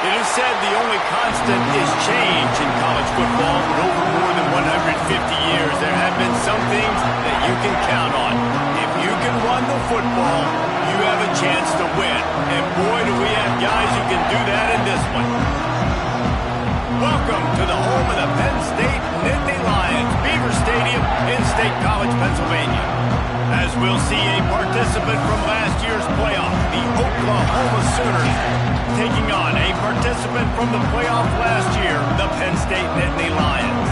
It is said the only constant is change in college football. And over more than 150 years, there have been some things that you can count on. If you can run the football, you have a chance to win. And boy, do we have guys who can do that in this one. Welcome to the home of the Penn State Nittany Lions, Beaver Stadium in State College, Pennsylvania. As we'll see a participant from last year's playoff, the Oklahoma Sooners, taking on a participant from the playoff last year, the Penn State Nittany Lions.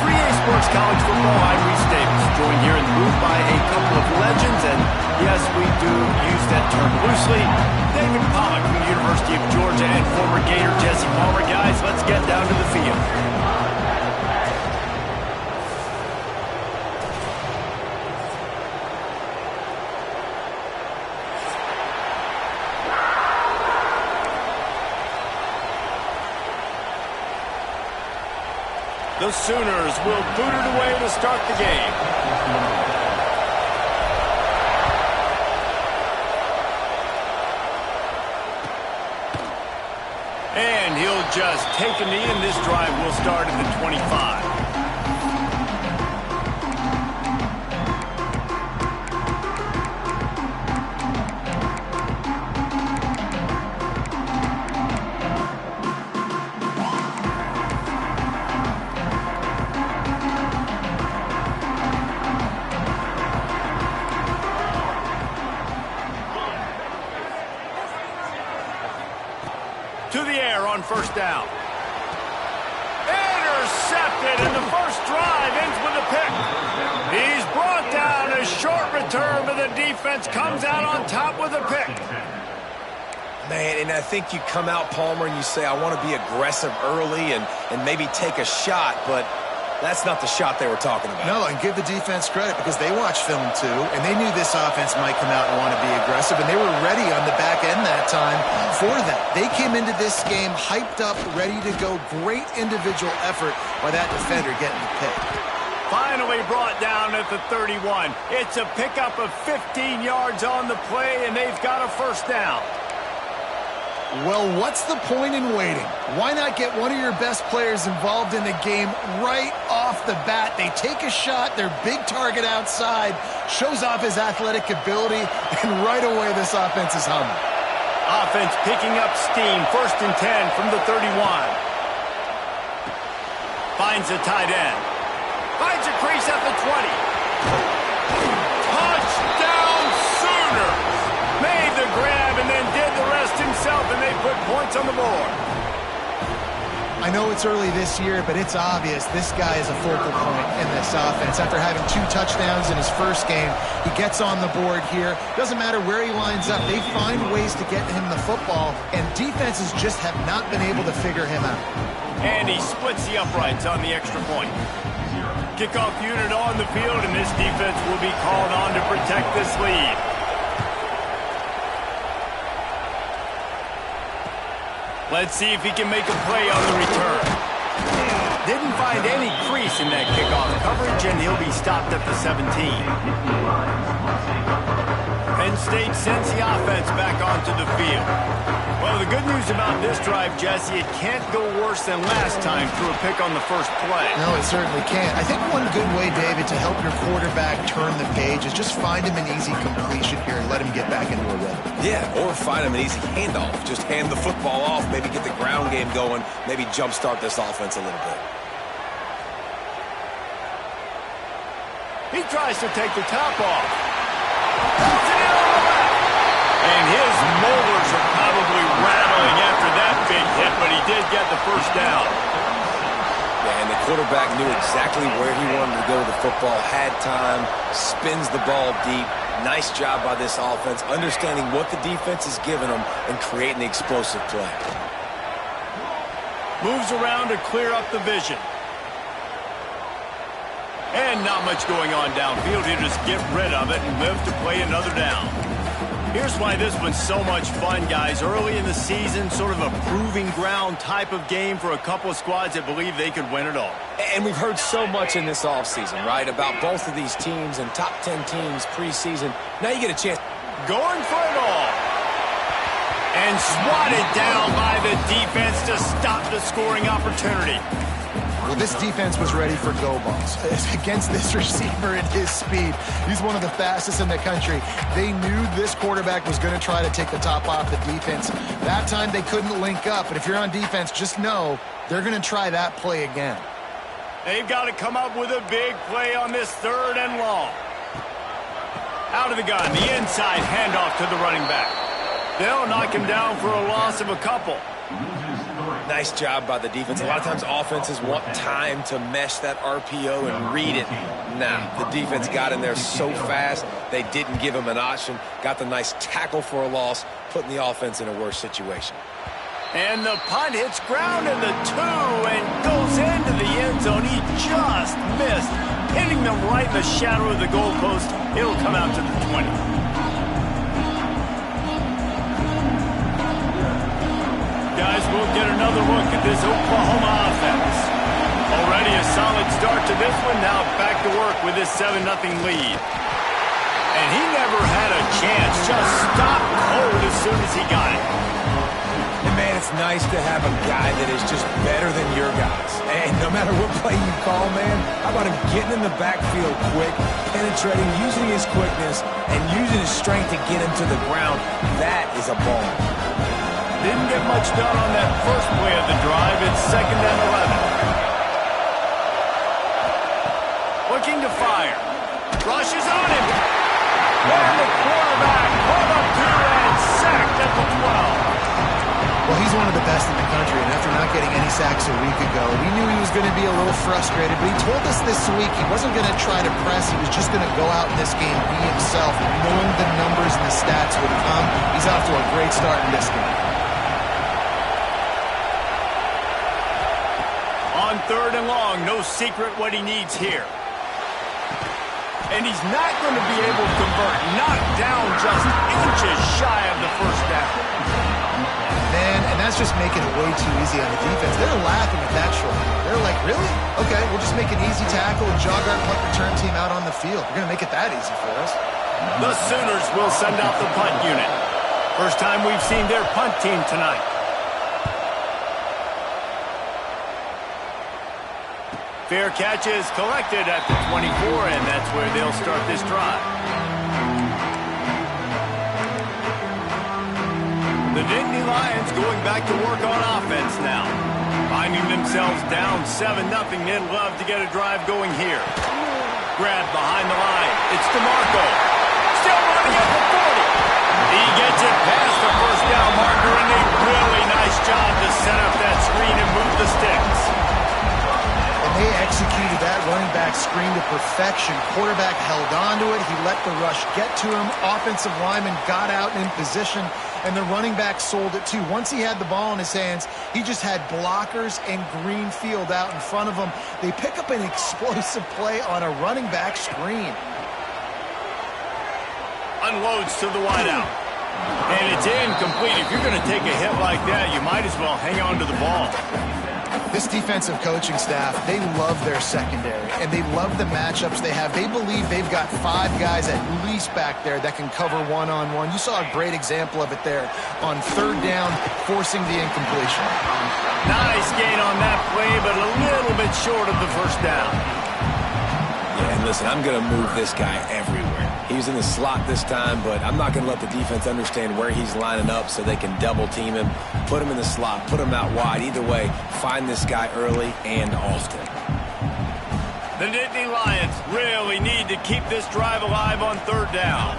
3A Sports College Football, I'm Reese Davis, joined here in the booth by a couple of legends, and yes, we do use that term loosely. David Pollack from the University of Georgia and former Gator Jesse Palmer. Guys, let's get down to the field. The Sooners will boot it away to start the game. And he'll just take a knee, and this drive will start at the 25. To the air on first down. Intercepted, and the first drive ends with a pick. He's brought down. A short return, but the defense comes out on top with a pick. Man, and I think you come out, Palmer, and you say, I want to be aggressive early and maybe take a shot, but that's not the shot they were talking about. No, and give the defense credit because they watched film too, and they knew this offense might come out and want to be aggressive, and they were ready on the back end that time for that. They came into this game hyped up, ready to go. Great individual effort by that defender getting the pick. Finally brought down at the 31. It's a pickup of 15 yards on the play, and they've got a first down. Well, what's the point in waiting? Why not get one of your best players involved in the game right off the bat? They take a shot, their big target outside, shows off his athletic ability, and right away this offense is humming. Offense picking up steam, 1st and 10 from the 31. Finds a tight end. Finds a crease at the 20. Touchdown Sooners! Made the grab and then did the rest himself, and they put points on the board. I know it's early this year, but it's obvious this guy is a focal point in this offense. After having 2 touchdowns in his first game, he gets on the board here. Doesn't matter where he lines up. They find ways to get him the football, and defenses just have not been able to figure him out. And he splits the uprights on the extra point. Kickoff unit on the field, and this defense will be called on to protect this lead. Let's see if he can make a play on the return. Didn't find any crease in that kickoff coverage, and he'll be stopped at the 17. Penn State sends the offense back onto the field. Well, the good news about this drive, Jesse, it can't go worse than last time through a pick on the first play. No, it certainly can't. I think one good way, David, to help your quarterback turn the page is just find him an easy completion here and let him get back into a rhythm. Yeah, or find him an easy handoff. Just hand the football off, maybe get the ground game going, maybe jumpstart this offense a little bit. He tries to take the top off. And his molars are probably rattling after that big hit, but he did get the first down. Yeah, and the quarterback knew exactly where he wanted to go with the football, had time, spins the ball deep. Nice job by this offense, understanding what the defense is giving them and creating the explosive play. Moves around to clear up the vision. And not much going on downfield. He'll just get rid of it and live to play another down. Here's why this one's so much fun, guys. Early in the season, sort of a proving ground type of game for a couple of squads that believe they could win it all. And we've heard so much in this offseason, right, about both of these teams and top 10 teams preseason. Now you get a chance. Going for it all. And swatted down by the defense to stop the scoring opportunity. Well, this defense was ready for go balls against this receiver at his speed. He's one of the fastest in the country. They knew this quarterback was going to try to take the top off the defense. That time they couldn't link up, but if you're on defense, just know they're going to try that play again. They've got to come up with a big play on this 3rd and long. Out of the gun, the inside handoff to the running back. They'll knock him down for a loss of a couple. Nice job by the defense. A lot of times offenses want time to mesh that RPO and read it. Nah, the defense got in there so fast, they didn't give him an option. Got the nice tackle for a loss, putting the offense in a worse situation. And the punt hits ground in the 2 and goes into the end zone. He just missed, hitting them right in the shadow of the goalpost. It'll come out to the 20. Guys, we'll get another look at this Oklahoma offense. Already a solid start to this one. Now back to work with this 7-0 lead. And he never had a chance. Just stopped cold as soon as he got it. And man, it's nice to have a guy that is just better than your guys. And no matter what play you call, man, how about him getting in the backfield quick, penetrating, using his quickness, and using his strength to get him to the ground. That is a ball. Didn't get much done on that first play of the drive. It's 2nd and 11. Looking to fire. Rushes on him. And the quarterback pulled up to and sacked at the 12. Well, he's one of the best in the country, and after not getting any sacks a week ago, we knew he was going to be a little frustrated, but he told us this week he wasn't going to try to press. He was just going to go out in this game, be himself, knowing the numbers and the stats would come. He's off to a great start in this game. On 3rd and long, no secret what he needs here. And he's not going to be able to convert. Knocked down just inches shy of the 1st down. Man, and that's just making it way too easy on the defense. They're laughing at that short. They're like, really? Okay, we'll just make an easy tackle and jog our punt return team out on the field. We're going to make it that easy for us. The Sooners will send out the punt unit. First time we've seen their punt team tonight. Fair catch is collected at the 24, and that's where they'll start this drive. The Nittany Lions going back to work on offense now. Finding themselves down 7-0, they'd love to get a drive going here. Grabbed behind the line. It's DeMarco. Still running at the 40. He gets it past the 1st down marker, and a really nice job to set up that screen and move the sticks. They executed that running back screen to perfection. Quarterback held on to it. He let the rush get to him. Offensive lineman got out in position, and the running back sold it too. Once he had the ball in his hands, he just had blockers and green field out in front of him. They pick up an explosive play on a running back screen. Unloads to the wideout. And it's incomplete. If you're going to take a hit like that, you might as well hang on to the ball. This defensive coaching staff, they love their secondary, and they love the matchups they have. They believe they've got 5 guys at least back there that can cover one-on-one. You saw a great example of it there on 3rd down, forcing the incompletion. Nice gain on that play, but a little bit short of the 1st down. Yeah, and listen, I'm going to move this guy everywhere. He was in the slot this time, but I'm not going to let the defense understand where he's lining up so they can double team him, put him in the slot, put him out wide. Either way, find this guy early and often. The Nittany Lions really need to keep this drive alive on 3rd down.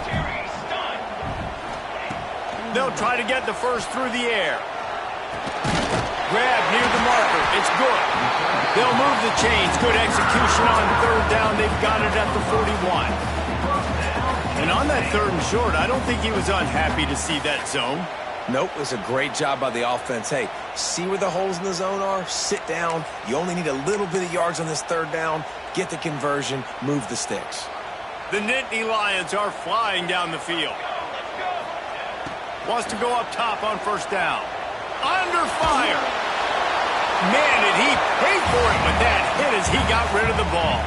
They'll try to get the first through the air. Grab near the marker. It's good. They'll move the chains. Good execution on 3rd down. They've got it at the 41. And on that 3rd and short, I don't think he was unhappy to see that zone. Nope, it was a great job by the offense. Hey, see where the holes in the zone are? Sit down. You only need a little bit of yards on this 3rd down. Get the conversion. Move the sticks. The Nittany Lions are flying down the field. Wants to go up top on 1st down. Under fire. Man, did he pay for it with that hit as he got rid of the ball.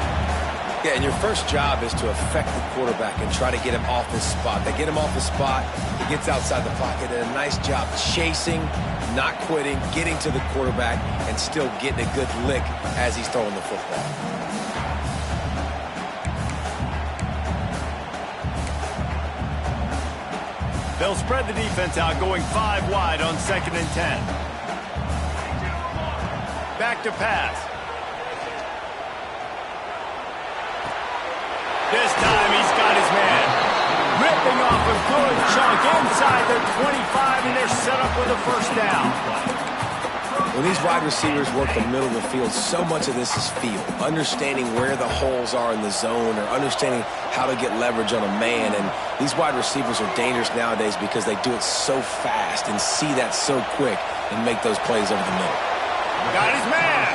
Yeah, and your first job is to affect the quarterback and try to get him off his spot. They get him off his spot, he gets outside the pocket, and a nice job chasing, not quitting, getting to the quarterback, and still getting a good lick as he's throwing the football. They'll spread the defense out, going 5 wide on 2nd and 10. Back to pass. This time he's got his man. Ripping off a good chunk inside their 25, and they're set up with a first down. When these wide receivers work the middle of the field, so much of this is feel. Understanding where the holes are in the zone or understanding how to get leverage on a man. And these wide receivers are dangerous nowadays because they do it so fast and see that so quick and make those plays over the middle. Got his man.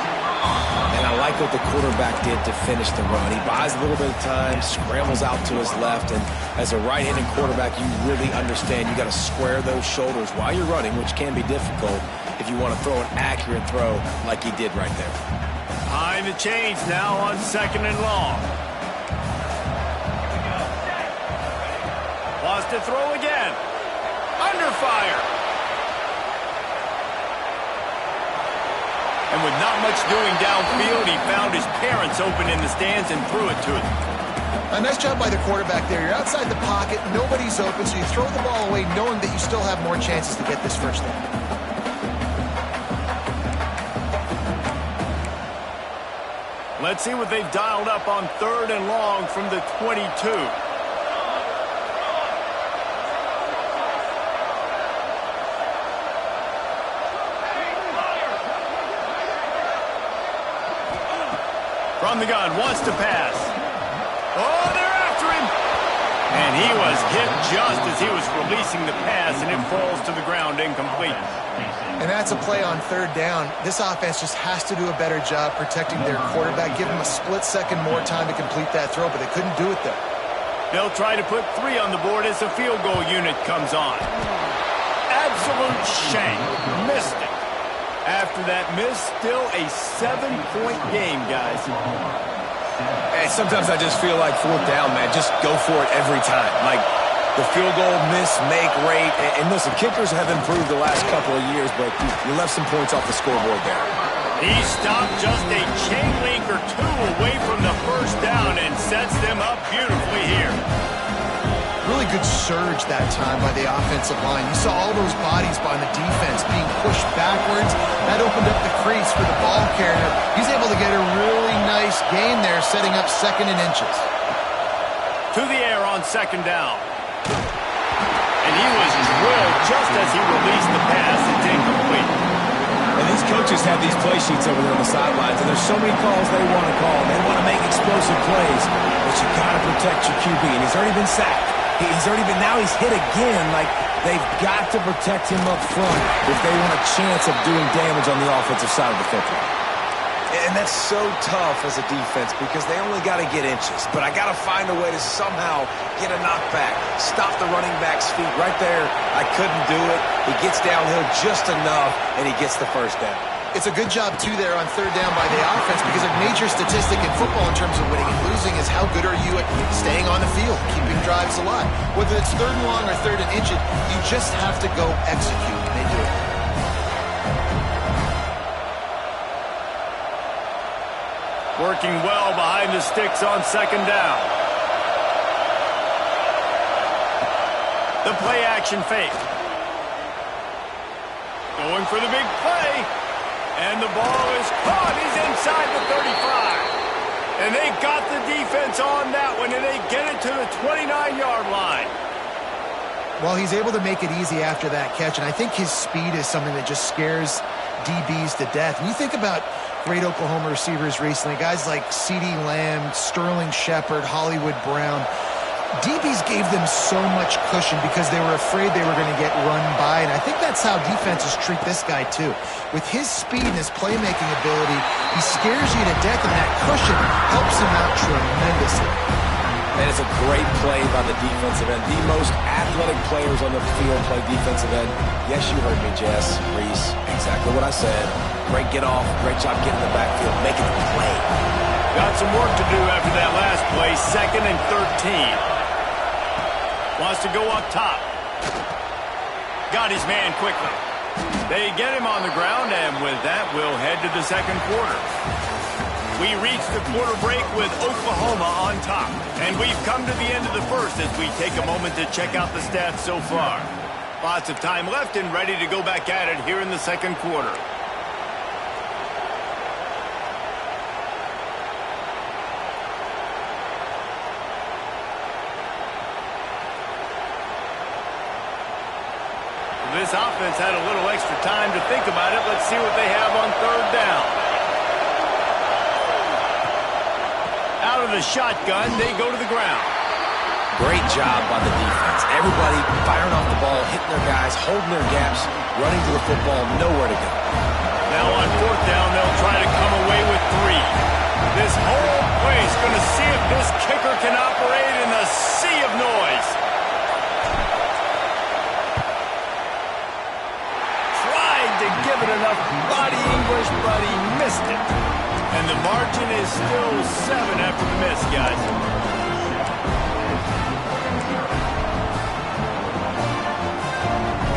And I like what the quarterback did to finish the run. He buys a little bit of time, scrambles out to his left, and as a right-handed quarterback, you really understand you got to square those shoulders while you're running, which can be difficult if you want to throw an accurate throw like he did right there. Behind the chains now on 2nd and long. Wants to throw again. Under fire. And with not much doing downfield, he found his parents open in the stands and threw it to them. A nice job by the quarterback there. You're outside the pocket, nobody's open, so you throw the ball away knowing that you still have more chances to get this first down. Let's see what they've dialed up on 3rd and long from the 22. From the gun, wants to pass. Oh, they're after him. And he was hit just as he was releasing the pass, and it falls to the ground incomplete. And that's a play on 3rd down. This offense just has to do a better job protecting their quarterback. Give him a split second more time to complete that throw, but they couldn't do it there. They'll try to put 3 on the board as the field goal unit comes on. Absolute shank. Missed it. After that miss, still a 7-point game, guys. And sometimes I just feel like 4th down, man. Just go for it every time. Like the field goal, miss, make, rate. And listen, kickers have improved the last couple of years, but you left some points off the scoreboard there. He stopped just a chain link or 2 away from the first down and sets them up beautifully here. Really good surge that time by the offensive line. You saw all those bodies by the defense being pushed backwards. That opened up the crease for the ball carrier. He's able to get a really nice gain there, setting up 2nd and inches. To the air on 2nd down. And he was drilled just as he released the pass. It's incomplete. And these coaches have these play sheets over there on the sidelines, and there's so many calls they want to call. They want to make explosive plays, but you got to protect your QB, and he's already been sacked. Now he's hit again. Like, they've got to protect him up front if they want a chance of doing damage on the offensive side of the football. And that's so tough as a defense because they only got to get inches. But I got to find a way to somehow get a knockback, stop the running back's feet right there. I couldn't do it. He gets downhill just enough, and he gets the first down. It's a good job, too, there on 3rd down by the offense because a major statistic in football in terms of winning and losing is how good are you at staying on the field, keeping drives alive. Whether it's 3rd and long or 3rd and inches, you just have to go execute. They do it. Working well behind the sticks on 2nd down. The play action fake. Going for the big play. And the ball is caught. He's inside the 35. And they got the defense on that one, and they get it to the 29-yard line. Well, he's able to make it easy after that catch, and I think his speed is something that just scares DBs to death. And you think about great Oklahoma receivers recently, guys like CeeDee Lamb, Sterling Shepard, Hollywood Brown. DBs gave them so much cushion because they were afraid they were going to get run by, and I think that's how defenses treat this guy too. With his speed and his playmaking ability, he scares you to death, and that cushion helps him out tremendously. And it's a great play by the defensive end. The most athletic players on the field play defensive end. Yes, you heard me, Jess, Reese. Exactly what I said. Great get off, great job getting the backfield, making the play. Got some work to do after that last play, 2nd and 13. Wants to go up top. Got his man quickly. They get him on the ground, and with that, we'll head to the second quarter. We reach the quarter break with Oklahoma on top. And we've come to the end of the first as we take a moment to check out the stats so far. Lots of time left and ready to go back at it here in the second quarter. This offense had a little extra time to think about it. Let's see what they have on third down. Out of the shotgun, they go to the ground. Great job by the defense. Everybody firing off the ball, hitting their guys, holding their gaps, running to the football, nowhere to go. Now on fourth down, they'll try to come away with 3. This whole place going to see if this kicker can operate in a sea of noise. To give it enough body English, but he missed it. And the margin is still 7 after the miss, guys.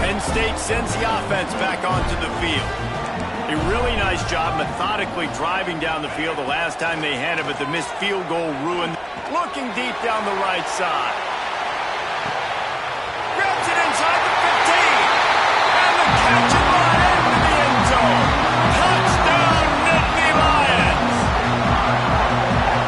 Penn State sends the offense back onto the field. A really nice job methodically driving down the field the last time they had it, but the missed field goal ruined. Looking deep down the right side. Grabs it inside the 15. And the catch and run. Touchdown, Nittany Lions!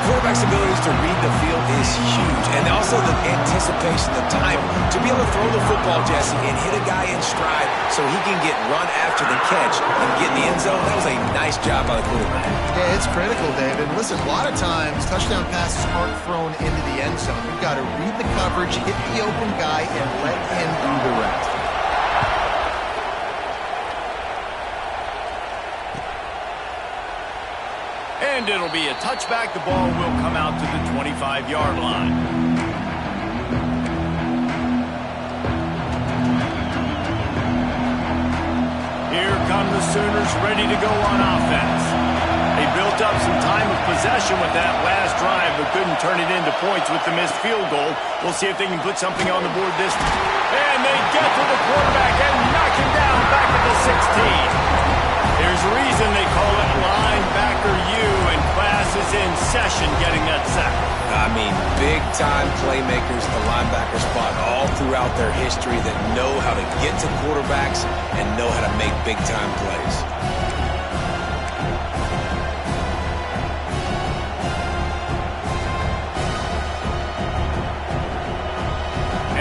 Quarterback's abilities to read the field is huge, and also the anticipation, the time to be able to throw the football, Jesse, and hit a guy in stride so he can get run after the catch and get in the end zone. That was a nice job by the quarterback. Yeah, it's critical, David. Listen, a lot of times touchdown passes aren't thrown into the end zone. You've got to read the coverage, hit the open guy, and let him do the rest. And it'll be a touchback. The ball will come out to the 25-yard line. Here come the Sooners ready to go on offense. They built up some time of possession with that last drive, but couldn't turn it into points with the missed field goal. We'll see if they can put something on the board this time. And they get to the quarterback and knock him down back at the 16. There's a reason they call it linebacker U, and class is in session getting that sack. I mean, big-time playmakers at the linebacker spot all throughout their history that know how to get to quarterbacks and know how to make big-time plays.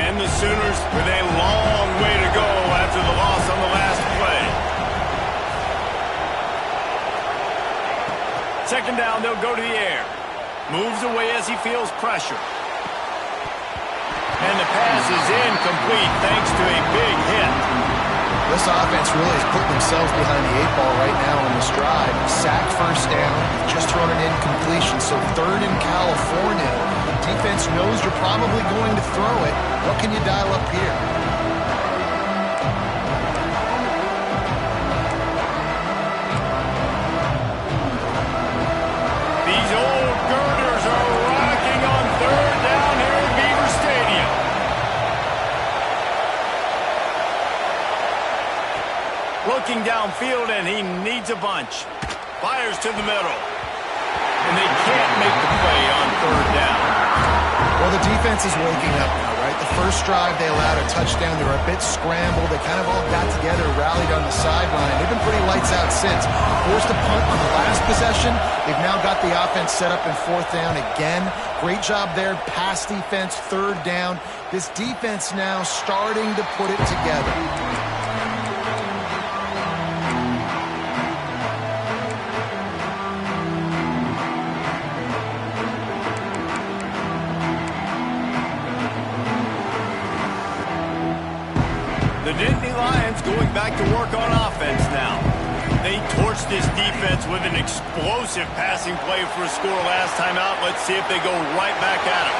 And the Sooners with a long way to go after the loss on the last play. Second down, they'll go to the air. Moves away as he feels pressure. And the pass is incomplete thanks to a big hit. This offense really is putting themselves behind the 8 ball right now on this drive. Sack first down, just thrown an incompletion. So third in California. The defense knows you're probably going to throw it. What can you dial up here? Looking downfield, and he needs a bunch. Fires to the middle. And they can't make the play on third down. Well, the defense is waking up now, right? The first drive, they allowed a touchdown. They were a bit scrambled. They kind of all got together, rallied on the sideline. They've been pretty lights out since. Forced a punt on the last possession. They've now got the offense set up in fourth down again. Great job there. Pass defense, third down. This defense now starting to put it together. The Nittany Lions going back to work on offense now. They torched this defense with an explosive passing play for a score last time out. Let's see if they go right back at him.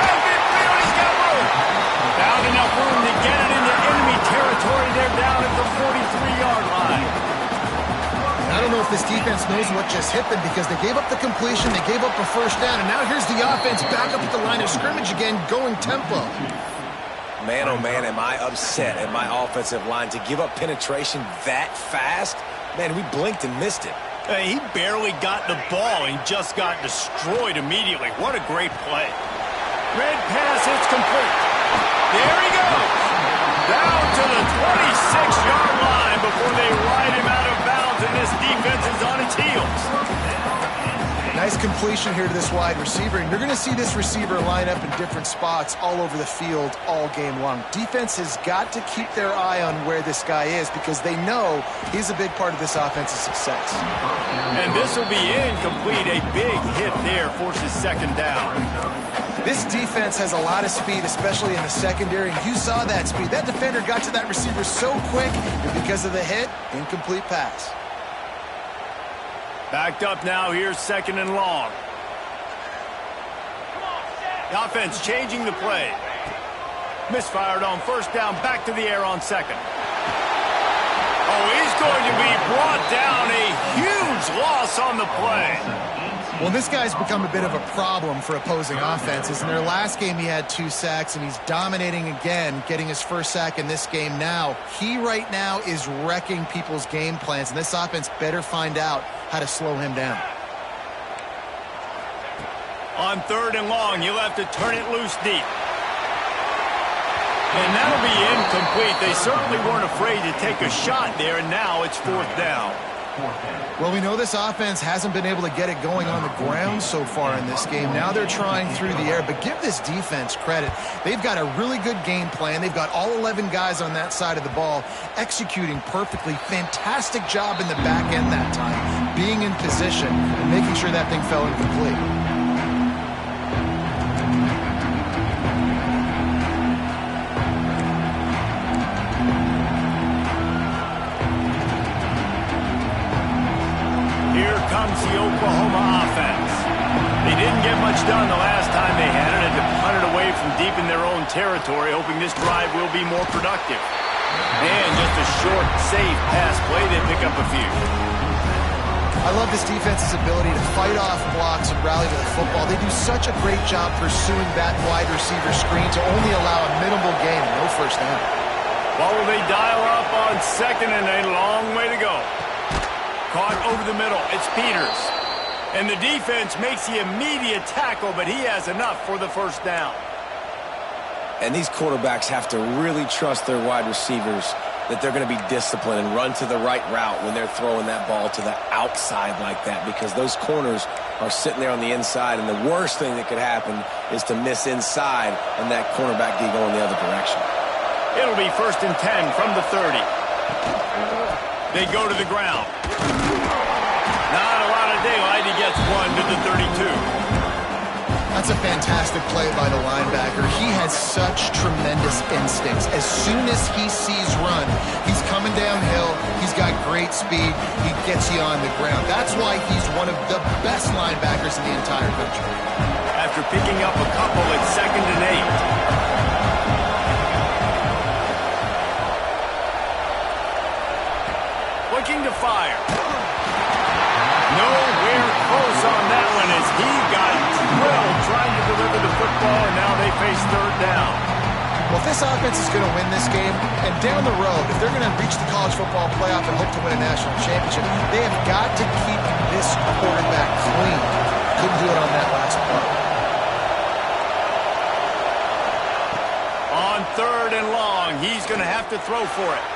He's got room. Found enough room to get it into enemy territory. They're down at the 43-yard line. I don't know if this defense knows what just hit them because they gave up the completion, they gave up a first down, and now here's the offense back up at the line of scrimmage again, going tempo. Man, oh man, am I upset at my offensive line to give up penetration that fast? Man, we blinked and missed it. He barely got the ball and just got destroyed immediately. What a great play. Red pass, it's complete. There he goes. Down to the 26-yard line before they ride him out of bounds, and this defense is on its heels. Nice completion here to this wide receiver, and you're going to see this receiver line up in different spots all over the field all game long. Defense has got to keep their eye on where this guy is because they know he's a big part of this offense's success. And this will be incomplete. A big hit there forces second down. This defense has a lot of speed, especially in the secondary, and you saw that speed. That defender got to that receiver so quick, and because of the hit, incomplete pass. Backed up now, here's second and long. The offense changing the play. Misfired on first down, back to the air on second. Oh, he's going to be brought down. A huge loss on the play. Well, this guy's become a bit of a problem for opposing offenses. In their last game, he had 2 sacks, and he's dominating again, getting his first sack in this game now. He right now is wrecking people's game plans, and this offense better find out how to slow him down. On third and long, you'll have to turn it loose deep. And that'll be incomplete. They certainly weren't afraid to take a shot there, and now it's fourth down. Well, we know this offense hasn't been able to get it going on the ground so far in this game. Now they're trying through the air, but give this defense credit. They've got a really good game plan. They've got all 11 guys on that side of the ball executing perfectly. Fantastic job in the back end that time, being in position and making sure that thing fell incomplete. Comes the Oklahoma offense. They didn't get much done the last time they had it, and to punt it away from deep in their own territory, hoping this drive will be more productive. And just a short, safe pass play, they pick up a few. I love this defense's ability to fight off blocks and rally to the football. They do such a great job pursuing that wide receiver screen to only allow a minimal gain and no first down. Well, they dial up on second and a long way to go. Caught over the middle. It's Peters. And the defense makes the immediate tackle, but he has enough for the first down. And these quarterbacks have to really trust their wide receivers that they're going to be disciplined and run to the right route when they're throwing that ball to the outside like that, because those corners are sitting there on the inside, and the worst thing that could happen is to miss inside and that cornerback be going the other direction. It'll be 1st and 10 from the 30. They go to the ground. Not a lot of daylight. He gets one to the 32. That's a fantastic play by the linebacker. He has such tremendous instincts. As soon as he sees run, he's coming downhill. He's got great speed. He gets you on the ground. That's why he's one of the best linebackers in the entire country. After picking up a couple, it's 2nd and 8. Looking to fire. Nowhere close on that one as he got drilled trying to deliver the football, and now they face third down. Well, if this offense is going to win this game, and down the road, if they're going to reach the college football playoff and hope to win a national championship, they have got to keep this quarterback clean. Couldn't do it on that last play. On third and long, he's going to have to throw for it.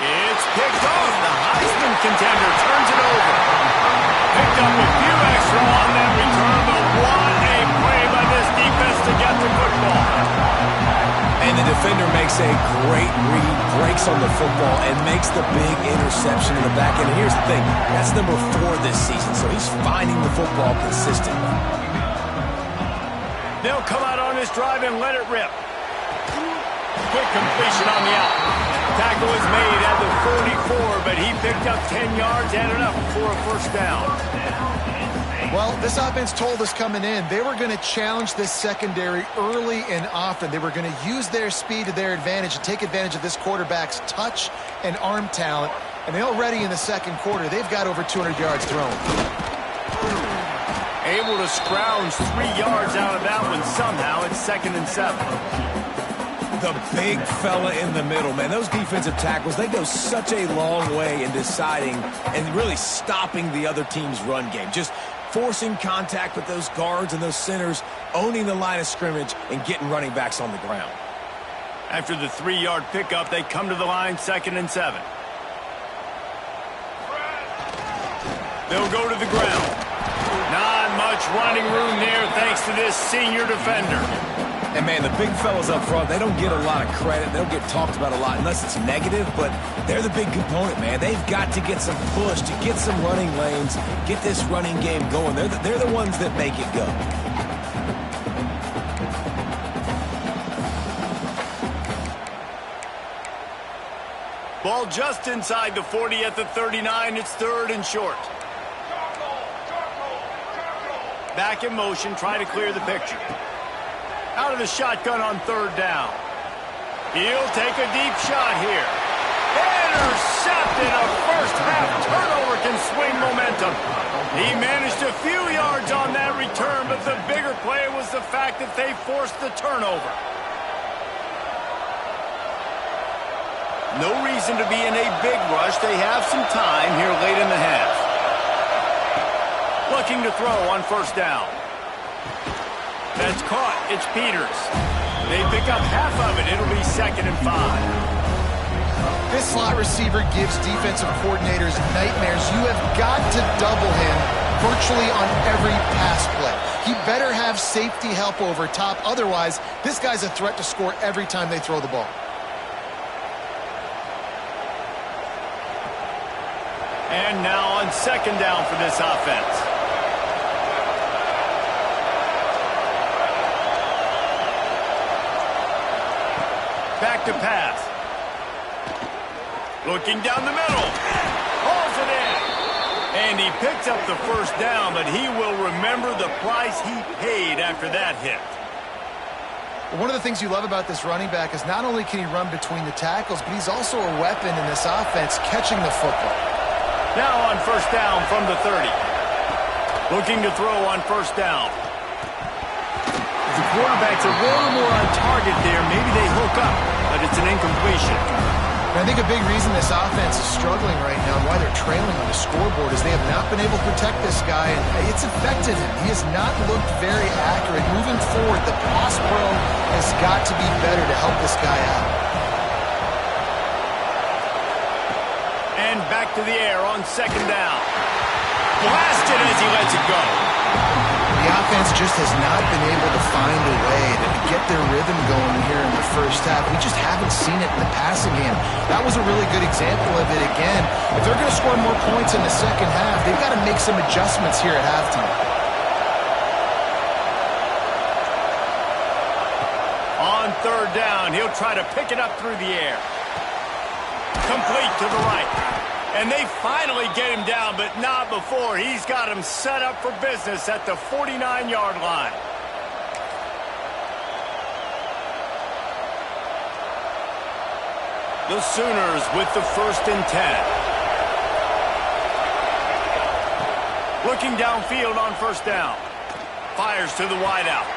It's picked off. The Heisman contender turns it over. Picked up a few extra on that return, but what a play by this defense to get the football. And the defender makes a great read, breaks on the football, and makes the big interception in the back end. And here's the thing, that's number 4 this season, so he's finding the football consistently. They'll come out on this drive and let it rip. Quick completion on the out. Tackle is made at the 44, but he picked up 10 yards and enough for a first down. Well, this offense told us coming in they were going to challenge this secondary early and often. They were going to use their speed to their advantage and take advantage of this quarterback's touch and arm talent. And already in the second quarter, they've got over 200 yards thrown. Able to scrounge 3 yards out of that one somehow. It's 2nd and 7. The big fella in the middle, man. Those defensive tackles, they go such a long way in deciding and really stopping the other team's run game. Just forcing contact with those guards and those centers, owning the line of scrimmage, and getting running backs on the ground. After the 3-yard pickup, they come to the line, 2nd and 7. They'll go to the ground. Not much running room there thanks to this senior defender. And, man, the big fellas up front, they don't get a lot of credit. They don't get talked about a lot unless it's negative, but they're the big component, man. They've got to get some push, to get some running lanes, get this running game going. They're the ones that make it go. Ball just inside the 40 at the 39. It's 3rd and short. Back in motion, try to clear the picture. Out of the shotgun on 3rd down. He'll take a deep shot here. Intercepted. A first-half turnover can swing momentum. He managed a few yards on that return, but the bigger play was the fact that they forced the turnover. No reason to be in a big rush. They have some time here late in the half. Looking to throw on 1st down. That's caught. It's Peters. They pick up half of it. It'll be 2nd and 5. This slot receiver gives defensive coordinators nightmares. You have got to double him virtually on every pass play. He better have safety help over top. Otherwise, this guy's a threat to score every time they throw the ball. And now on 2nd down for this offense. Back to pass. Looking down the middle. Hauls it in. And he picks up the 1st down, but he will remember the price he paid after that hit. One of the things you love about this running back is not only can he run between the tackles, but he's also a weapon in this offense catching the football. Now on 1st down from the 30. Looking to throw on 1st down. If the quarterback's a little more on target there, maybe they hook up, but it's an incompletion. And I think a big reason this offense is struggling right now and why they're trailing on the scoreboard is they have not been able to protect this guy, and it's affected him. He has not looked very accurate. Moving forward, the pass pro has got to be better to help this guy out. And back to the air on 2nd down. Blasted as he lets it go. The offense just has not been able to find a way to get their rhythm going here in the 1st half. We just haven't seen it in the passing game. That was a really good example of it again. If they're going to score more points in the 2nd half, they've got to make some adjustments here at halftime. On 3rd down, he'll try to pick it up through the air. Complete to the right. And they finally get him down, but not before. He's got him set up for business at the 49-yard line. The Sooners with the 1st and 10. Looking downfield on 1st down. Fires to the wideout.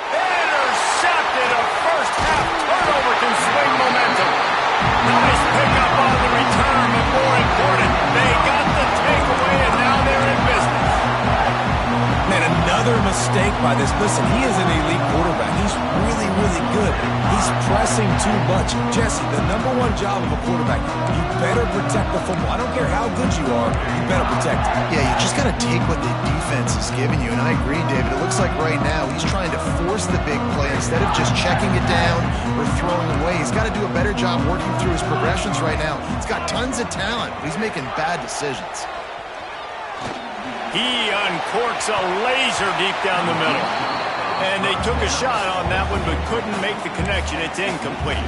Intercepted. A first-half turnover can swing momentum. Nice pickup on the return, but more important, they got the takeaway, and now they're in business. Man, another mistake by this. Listen, he is an elite quarterback. He's really, really good. He's pressing too much. Jesse, the #1 job of a quarterback, you better protect the football. I don't care how good you are, you better protect it. Yeah, you just got to take what the defense is giving you, and I agree, David. It looks like right now he's trying to force the big play instead of just checking it down or throwing away. He's got to do a better job working through his progressions right now. He's got tons of talent, but he's making bad decisions. He uncorks a laser deep down the middle. And they took a shot on that one, but couldn't make the connection. It's incomplete.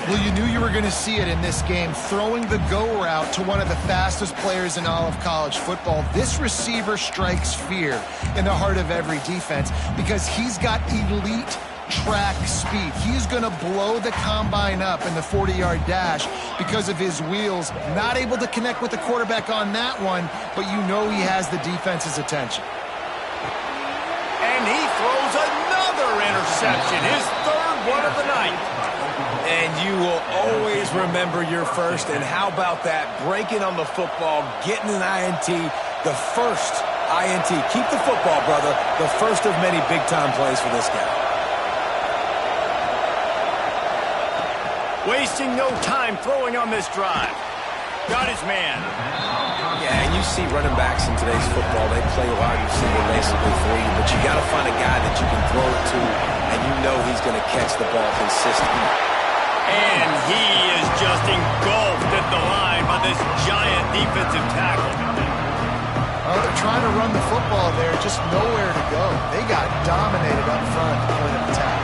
Well, you knew you were going to see it in this game, throwing the go route to one of the fastest players in all of college football. This receiver strikes fear in the heart of every defense because he's got elite track speed. He's going to blow the combine up in the 40-yard dash because of his wheels. Not able to connect with the quarterback on that one, but you know he has the defense's attention. And he throws another interception, his 3rd one of the night. And you will always remember your first. And how about that? Breaking on the football, getting an INT, the first INT. Keep the football, brother. The first of many big-time plays for this guy. Wasting no time throwing on this drive. Got his man. Yeah, and you see running backs in today's football, they play wide receiver basically for you, but you got to find a guy that you can throw it to, and you know he's going to catch the ball consistently. And he is just engulfed at the line by this giant defensive tackle. Oh, they're trying to run the football there, just nowhere to go. They got dominated up front at the point of attack.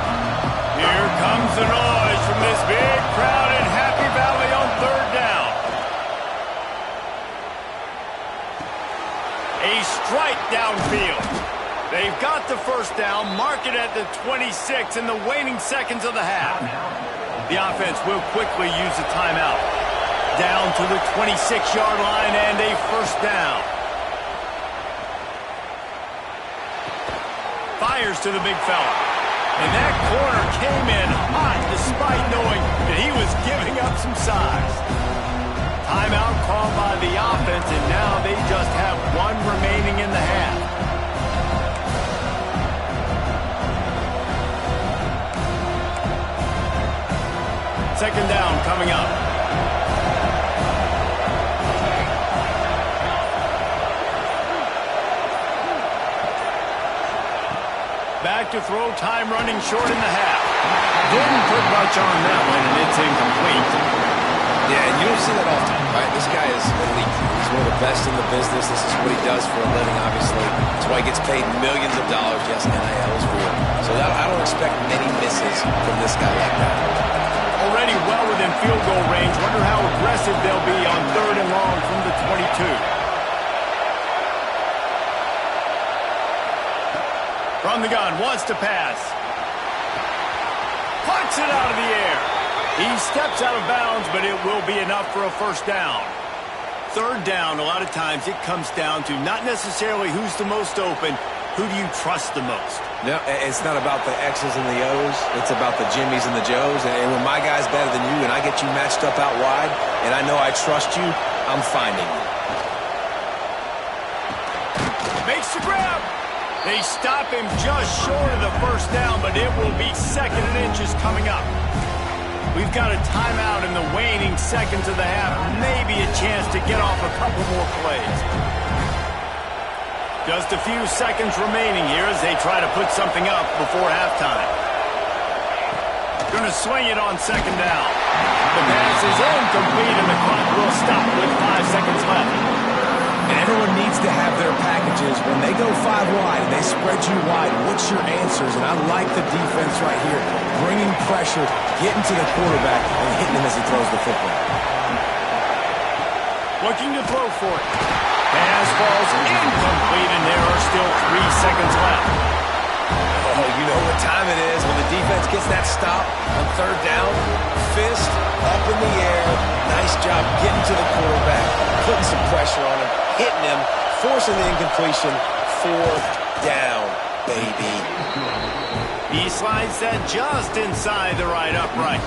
Here comes the noise from this big crowd in Happy Valley on third down. A strike downfield. They've got the first down, mark it at the 26 in the waning seconds of the half. The offense will quickly use a timeout. Down to the 26-yard line and a first down. Fires to the big fella. And that corner came in hot despite knowing that he was giving up some size. Timeout called by the offense, and now they just have one remaining in the half. Second down coming up. Back to throw, time running short in the half. Didn't put much on that one, and it's incomplete. Yeah, and you don't see that often, right? This guy is elite. He's one of the best in the business. This is what he does for a living, obviously. That's why he gets paid millions of dollars. Yes, NIL is real. So I don't expect many misses from this guy like that. Already well within field goal range. Wonder how aggressive they'll be on third and long from the 22. From the gun, wants to pass. Puts it out of the air. He steps out of bounds, but it will be enough for a first down. Third down, a lot of times it comes down to not necessarily who's the most open, who do you trust the most? No, it's not about the X's and the O's. It's about the Jimmys and the Joes. And when my guy's better than you and I get you matched up out wide and I know I trust you, I'm finding you. Makes the grab. They stop him just short of the first down, but it will be second and inches coming up. We've got a timeout in the waning seconds of the half. Maybe a chance to get off a couple more plays. Just a few seconds remaining here as they try to put something up before halftime. Going to swing it on second down. The pass is incomplete and the clock will stop with 5 seconds left. And everyone needs to have their packages. When they go 5 wide and they spread you wide, what's your answers? And I like the defense right here. Bringing pressure, getting to the quarterback, and hitting him as he throws the football. Looking to throw for it. Pass falls incomplete, and there are still 3 seconds left. Oh, you know what time it is when the defense gets that stop on third down. Fist up in the air. Nice job getting to the quarterback, putting some pressure on him, hitting him, forcing the incompletion. Fourth down, baby. He slides that just inside the right upright.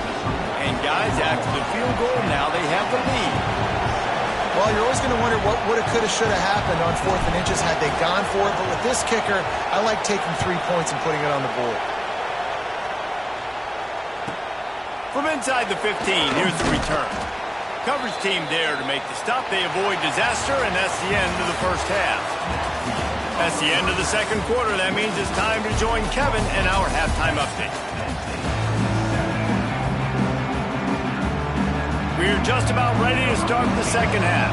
And guys, after the field goal, now they have the lead. Well, you're always going to wonder what woulda, coulda, shoulda happened on 4th and inches had they gone for it. But with this kicker, I like taking 3 points and putting it on the board. From inside the 15, here's the return. Coverage team there to make the stop. They avoid disaster, and that's the end of the first half. That's the end of the second quarter. That means it's time to join Kevin and our halftime update. We're just about ready to start the second half.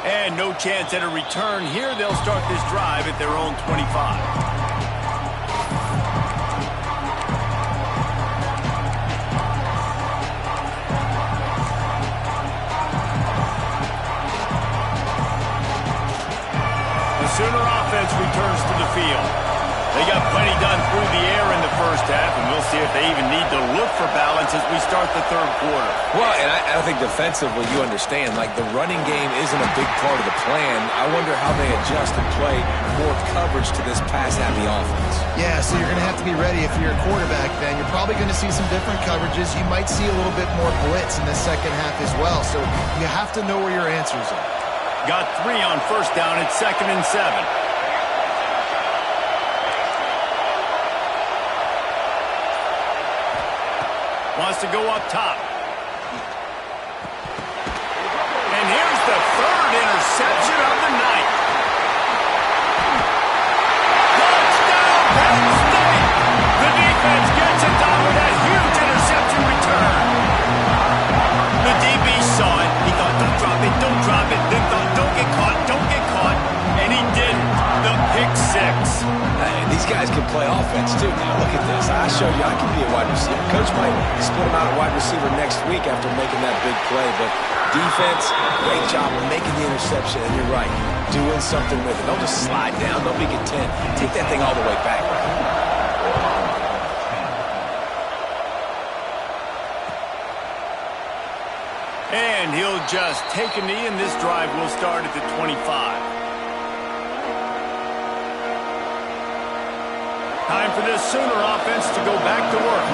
And no chance at a return here. They'll start this drive at their own 25. Sooner offense returns to the field. They got plenty done through the air in the first half, and we'll see if they even need to look for balance as we start the third quarter. Well, and I think defensively, you understand, like the running game isn't a big part of the plan. I wonder how they adjust and play more coverage to this pass-happy offense. Yeah, so you're going to have to be ready if you're a quarterback then. You're probably going to see some different coverages. You might see a little bit more blitz in the second half as well. So you have to know where your answers are. Got 3 on first down at 2nd and 7. Wants to go up top. And here's the 3rd interception of the night. Touchdown, Penn State! The defense gets it done with that huge interception return. The DB saw it. He thought, don't drop it, don't drop it. Then thought, don't get caught, don't get caught. And he didn't. The pick 6. Hey, these guys can play offense, too. Now, look at this. I showed you I can be a wide receiver. Coach might split him out at wide receiver next week after making that big play. But defense, great job of making the interception. And you're right, doing something with it. Don't just slide down. Don't be content. Take that thing all the way back. And he'll just take a knee, and this drive will start at the 25. Time for this Sooner offense to go back to work.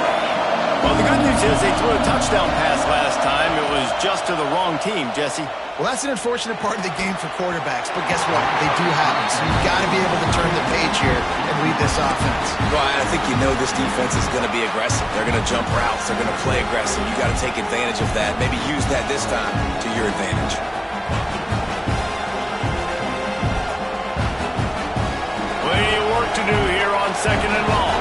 Well, the good news is they threw a touchdown pass last time. It was just to the wrong team, Jesse. Well, that's an unfortunate part of the game for quarterbacks, but guess what? They do happen, so you've got to be able to turn the page here and read this offense. Well, I think you know this defense is going to be aggressive. They're going to jump routes. They're going to play aggressive. You got to take advantage of that. Maybe use that this time to your advantage. Plenty of work to do here on 2nd and long.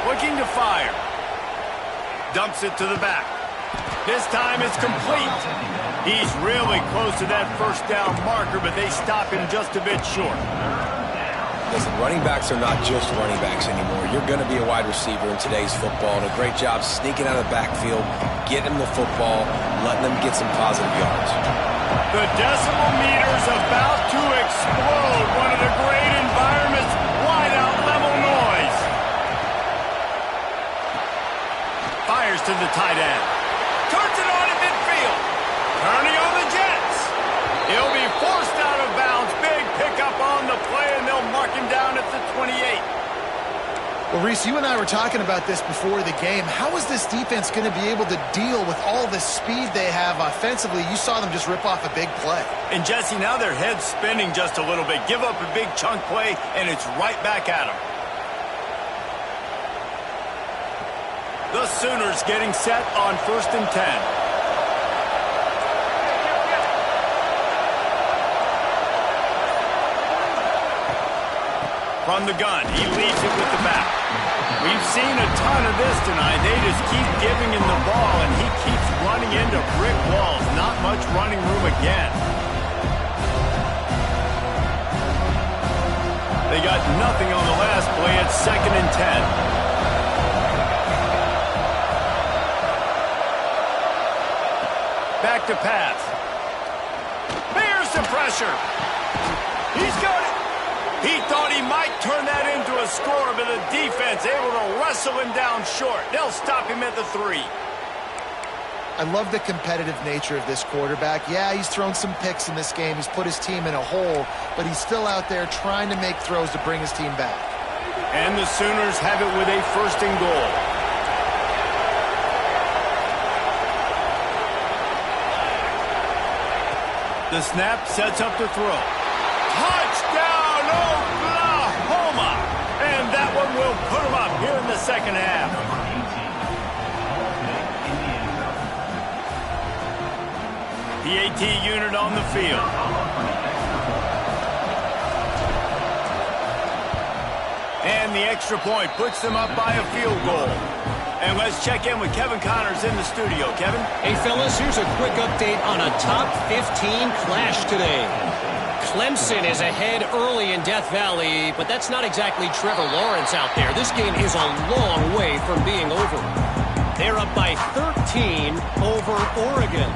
Looking to fire. Dumps it to the back. This time it's complete. He's really close to that first down marker, but they stop him just a bit short. Listen, running backs are not just running backs anymore. You're going to be a wide receiver in today's football, and a great job sneaking out of the backfield, getting them the football, letting them get some positive yards. The decimal meter's about to explode. One of the great environments, wide out level noise. Fires to the tight end. Turns it on in midfield. Turning on the Jets. He'll be forced out of bounds. Big pickup on the play, and they'll mark him down at the 28. Well, Reese, you and I were talking about this before the game. How is this defense going to be able to deal with all the speed they have offensively? You saw them just rip off a big play. And, Jesse, now their head's spinning just a little bit. Give up a big chunk play, and it's right back at them. The Sooners getting set on 1st and 10. From the gun, he leaves it with the back. We've seen a ton of this tonight. They just keep giving him the ball, and he keeps running into brick walls. Not much running room again. They got nothing on the last play. It's 2nd and 10. Back to pass. There's some pressure. He's got it. He thought he might turn that into a score, but the defense able to wrestle him down short. They'll stop him at the 3. I love the competitive nature of this quarterback. Yeah, he's thrown some picks in this game. He's put his team in a hole, but he's still out there trying to make throws to bring his team back. And the Sooners have it with a 1st and goal. The snap sets up the throw. Touchdown, Oklahoma! And that one will put them up here in the second half. PAT unit on the field. And the extra point puts them up by a field goal. And let's check in with Kevin Connors in the studio. Kevin? Hey, fellas, here's a quick update on a top 15 clash today. Clemson is ahead early in Death Valley, but that's not exactly Trevor Lawrence out there. This game is a long way from being over. They're up by 13 over Oregon.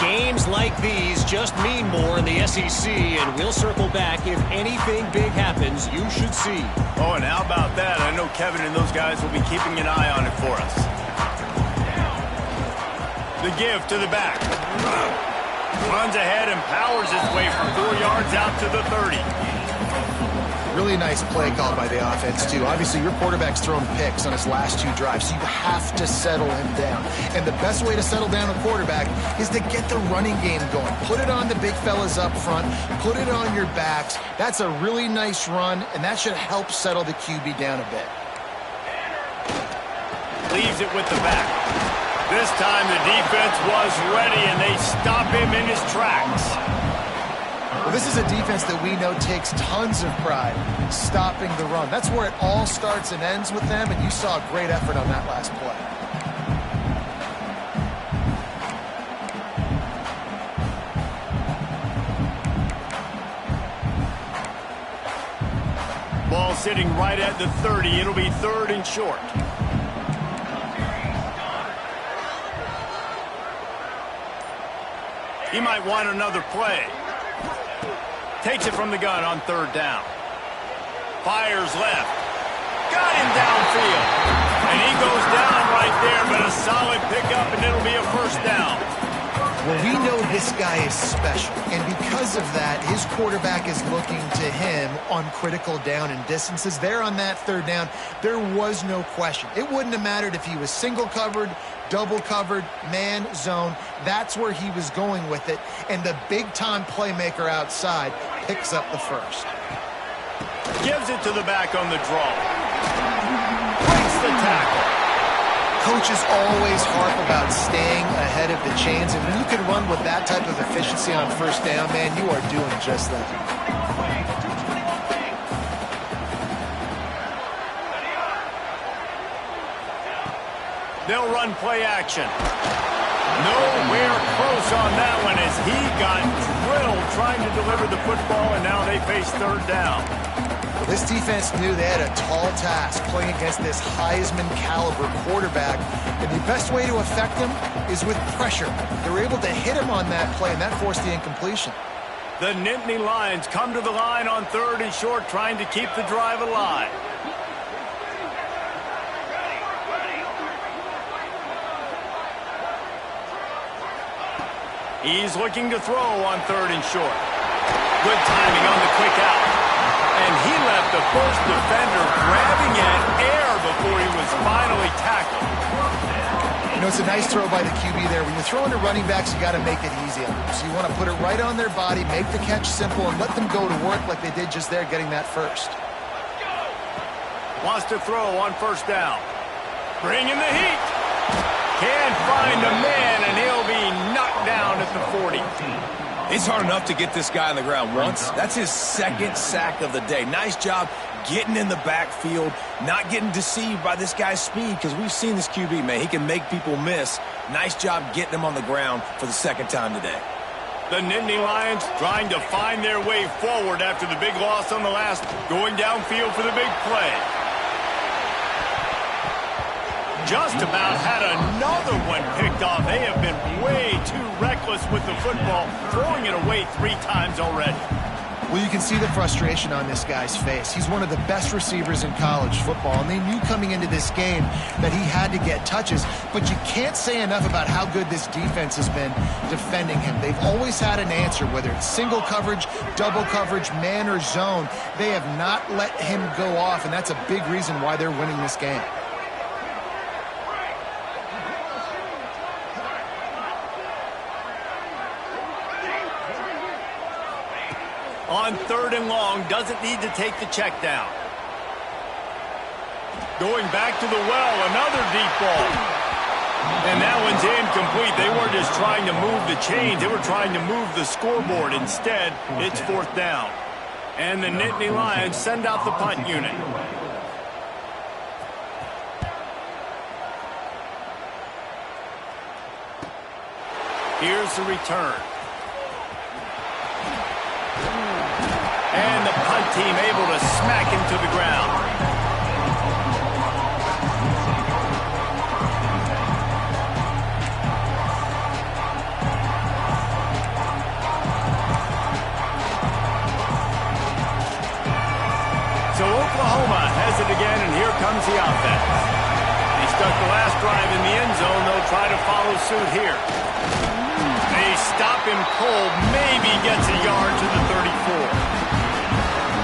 Games like these just mean more in the SEC, and we'll circle back if anything big happens you should see. Oh, and how about that? I know Kevin and those guys will be keeping an eye on it for us. The give to the back. Runs ahead and powers his way for 4 yards out to the 30. Really nice play called by the offense, too. Obviously, your quarterback's thrown picks on his last 2 drives, so you have to settle him down. And the best way to settle down a quarterback is to get the running game going. Put it on the big fellas up front. Put it on your backs. That's a really nice run, and that should help settle the QB down a bit. Leaves it with the back. This time the defense was ready, and they stop him in his tracks. Well, this is a defense that we know takes tons of pride stopping the run. That's where it all starts and ends with them, and you saw a great effort on that last play. Ball sitting right at the 30. It'll be 3rd and short. He might want another play. Takes it from the gun on 3rd down. Fires left. Got him downfield. And he goes down right there, but a solid pickup, and it'll be a 1st down. Well, we know this guy is special, and because of that, his quarterback is looking to him on critical down and distances. There on that 3rd down, there was no question. It wouldn't have mattered if he was single covered, double covered, man, zone. That's where he was going with it, and the big-time playmaker outside picks up the 1st. Gives it to the back on the draw. Breaks the tackle. Coaches always harp about staying ahead of the chains, and when you can run with that type of efficiency on 1st down, man, you are doing just that. They'll run play action. Nowhere close on that one as he got drilled trying to deliver the football, and now they face 3rd down. Well, this defense knew they had a tall task playing against this Heisman caliber quarterback, and the best way to affect him is with pressure. They were able to hit him on that play, and that forced the incompletion. The Nittany Lions come to the line on 3rd and short, trying to keep the drive alive. He's looking to throw on 3rd and short. Good timing on the quick out. And he left the first defender grabbing at air before he was finally tackled. You know, it's a nice throw by the QB there. When you're throwing to running backs, you got to make it easy on them. So you want to put it right on their body, make the catch simple, and let them go to work like they did just there, getting that 1st. Wants to throw on 1st down. Bring in the heat. Can't find a man, and he'll be knocked down at the 40. It's hard enough to get this guy on the ground once. That's his 2nd sack of the day. Nice job getting in the backfield, not getting deceived by this guy's speed, because we've seen this QB, man. He can make people miss. Nice job getting him on the ground for the 2nd time today. The Nittany Lions trying to find their way forward after the big loss on the last, going downfield for the big play. Just about had another one picked off. They have been way too reckless with the football, throwing it away 3 times already. Well, you can see the frustration on this guy's face. He's one of the best receivers in college football, and they knew coming into this game that he had to get touches, but you can't say enough about how good this defense has been defending him. They've always had an answer, whether it's single coverage, double coverage, man or zone. They have not let him go off, and that's a big reason why they're winning this game. On 3rd and long, doesn't need to take the check down. Going back to the well, another deep ball. And that one's incomplete. They weren't just trying to move the chains, they were trying to move the scoreboard. Instead, it's 4th down. And the Nittany Lions send out the punt unit. Here's the return. And the punt team able to smack him to the ground. tries it again, and here comes the offense. He stuck the last drive in the end zone. They'll try to follow suit here. They stop him cold, maybe gets a yard to the 34.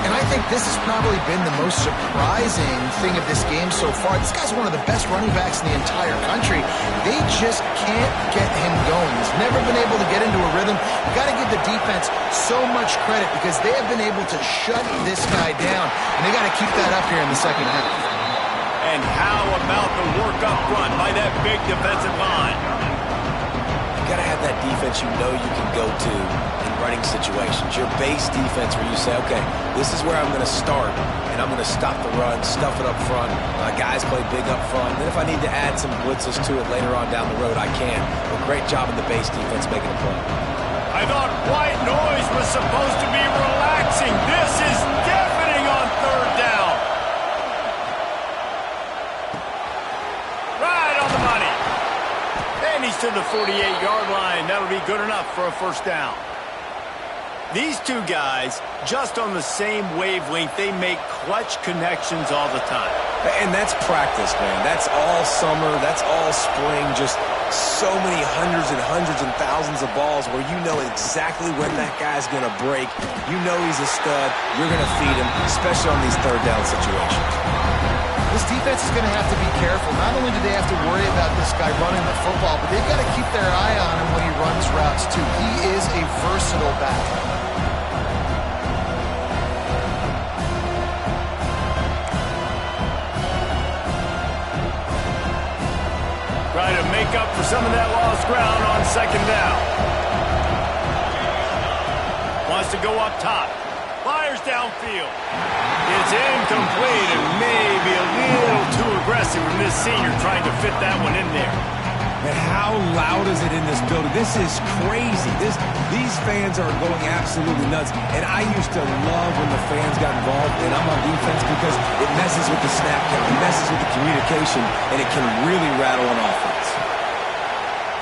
And I think this has probably been the most surprising thing of this game so far. This guy's one of the best running backs in the entire country. They just can't get him going. He's never been able to get into a rhythm. You got to give the defense so much credit because they have been able to shut this guy down. And they got to keep that up here in the second half. And how about the work up front by that big defensive line? You got to have that defense you know you can go to in running situations. Your base defense where you say, okay, this is where I'm going to start, and I'm going to stop the run, stuff it up front. My guys play big up front. Then if I need to add some blitzes to it later on down the road, I can. But great job in the base defense making a play. I thought white noise was supposed to be relaxing. This is deafening on third down. Right on the money. And he's to the 48-yard line. That'll be good enough for a first down. These two guys, just on the same wavelength, they make clutch connections all the time. And that's practice, man. That's all summer. That's all spring. Just so many hundreds and thousands of balls where you know exactly when that guy's going to break. You know he's a stud. You're going to feed him, especially on these third down situations. This defense is going to have to be careful. Not only do they have to worry about this guy running the football, but they've got to keep their eye on him when he runs routes, too. He is a versatile back. Trying to make up for some of that lost ground on second down. Wants to go up top. Fires downfield. It's incomplete and maybe a little too aggressive from this senior trying to fit that one in there. And how loud is it in this building? This is crazy. These fans are going absolutely nuts. And I used to love when the fans got involved, and I'm on defense because it messes with the snap count, it messes with the communication, and it can really rattle an offense.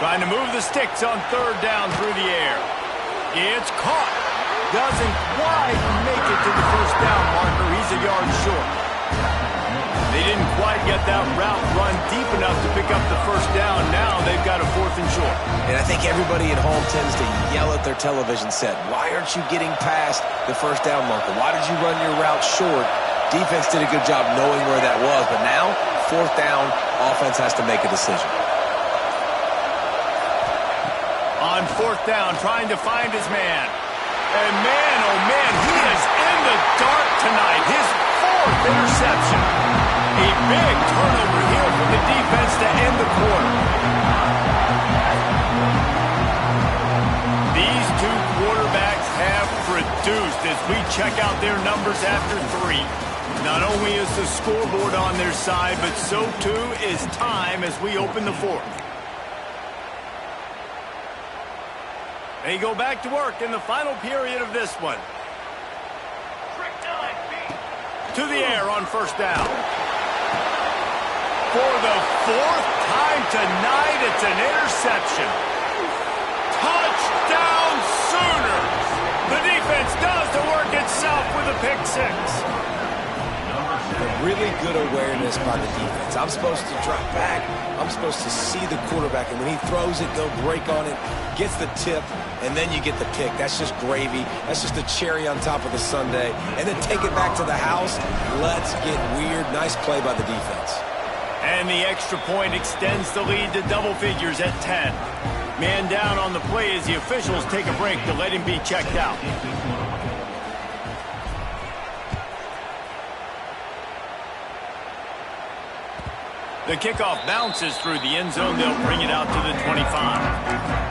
Trying to move the sticks on third down through the air. It's caught. Doesn't quite make it to the first down marker. He's a yard short. They didn't quite get that route run deep enough to pick up the first down. Now they've got a fourth and short. And I think everybody at home tends to yell at their television set, why aren't you getting past the first down marker? Why did you run your route short? Defense did a good job knowing where that was, but now, fourth down, offense has to make a decision. On fourth down, trying to find his man. And man, oh man, he is in the dark tonight. His fourth interception. A big turnover here for the defense to end the quarter. These two quarterbacks have produced as we check out their numbers after three. Not only is the scoreboard on their side, but so too is time as we open the fourth. They go back to work in the final period of this one. To the air on first down. For the fourth time tonight, it's an interception. Touchdown Sooners! The defense does the work itself with a pick six. Really good awareness by the defense. I'm supposed to drop back. I'm supposed to see the quarterback, and when he throws it, go break on it, gets the tip, and then you get the pick. That's just gravy. That's just a cherry on top of the sundae. And then take it back to the house. Let's get weird. Nice play by the defense. And the extra point extends the lead to double figures at 10. Man down on the play as the officials take a break to let him be checked out. The kickoff bounces through the end zone. They'll bring it out to the 25.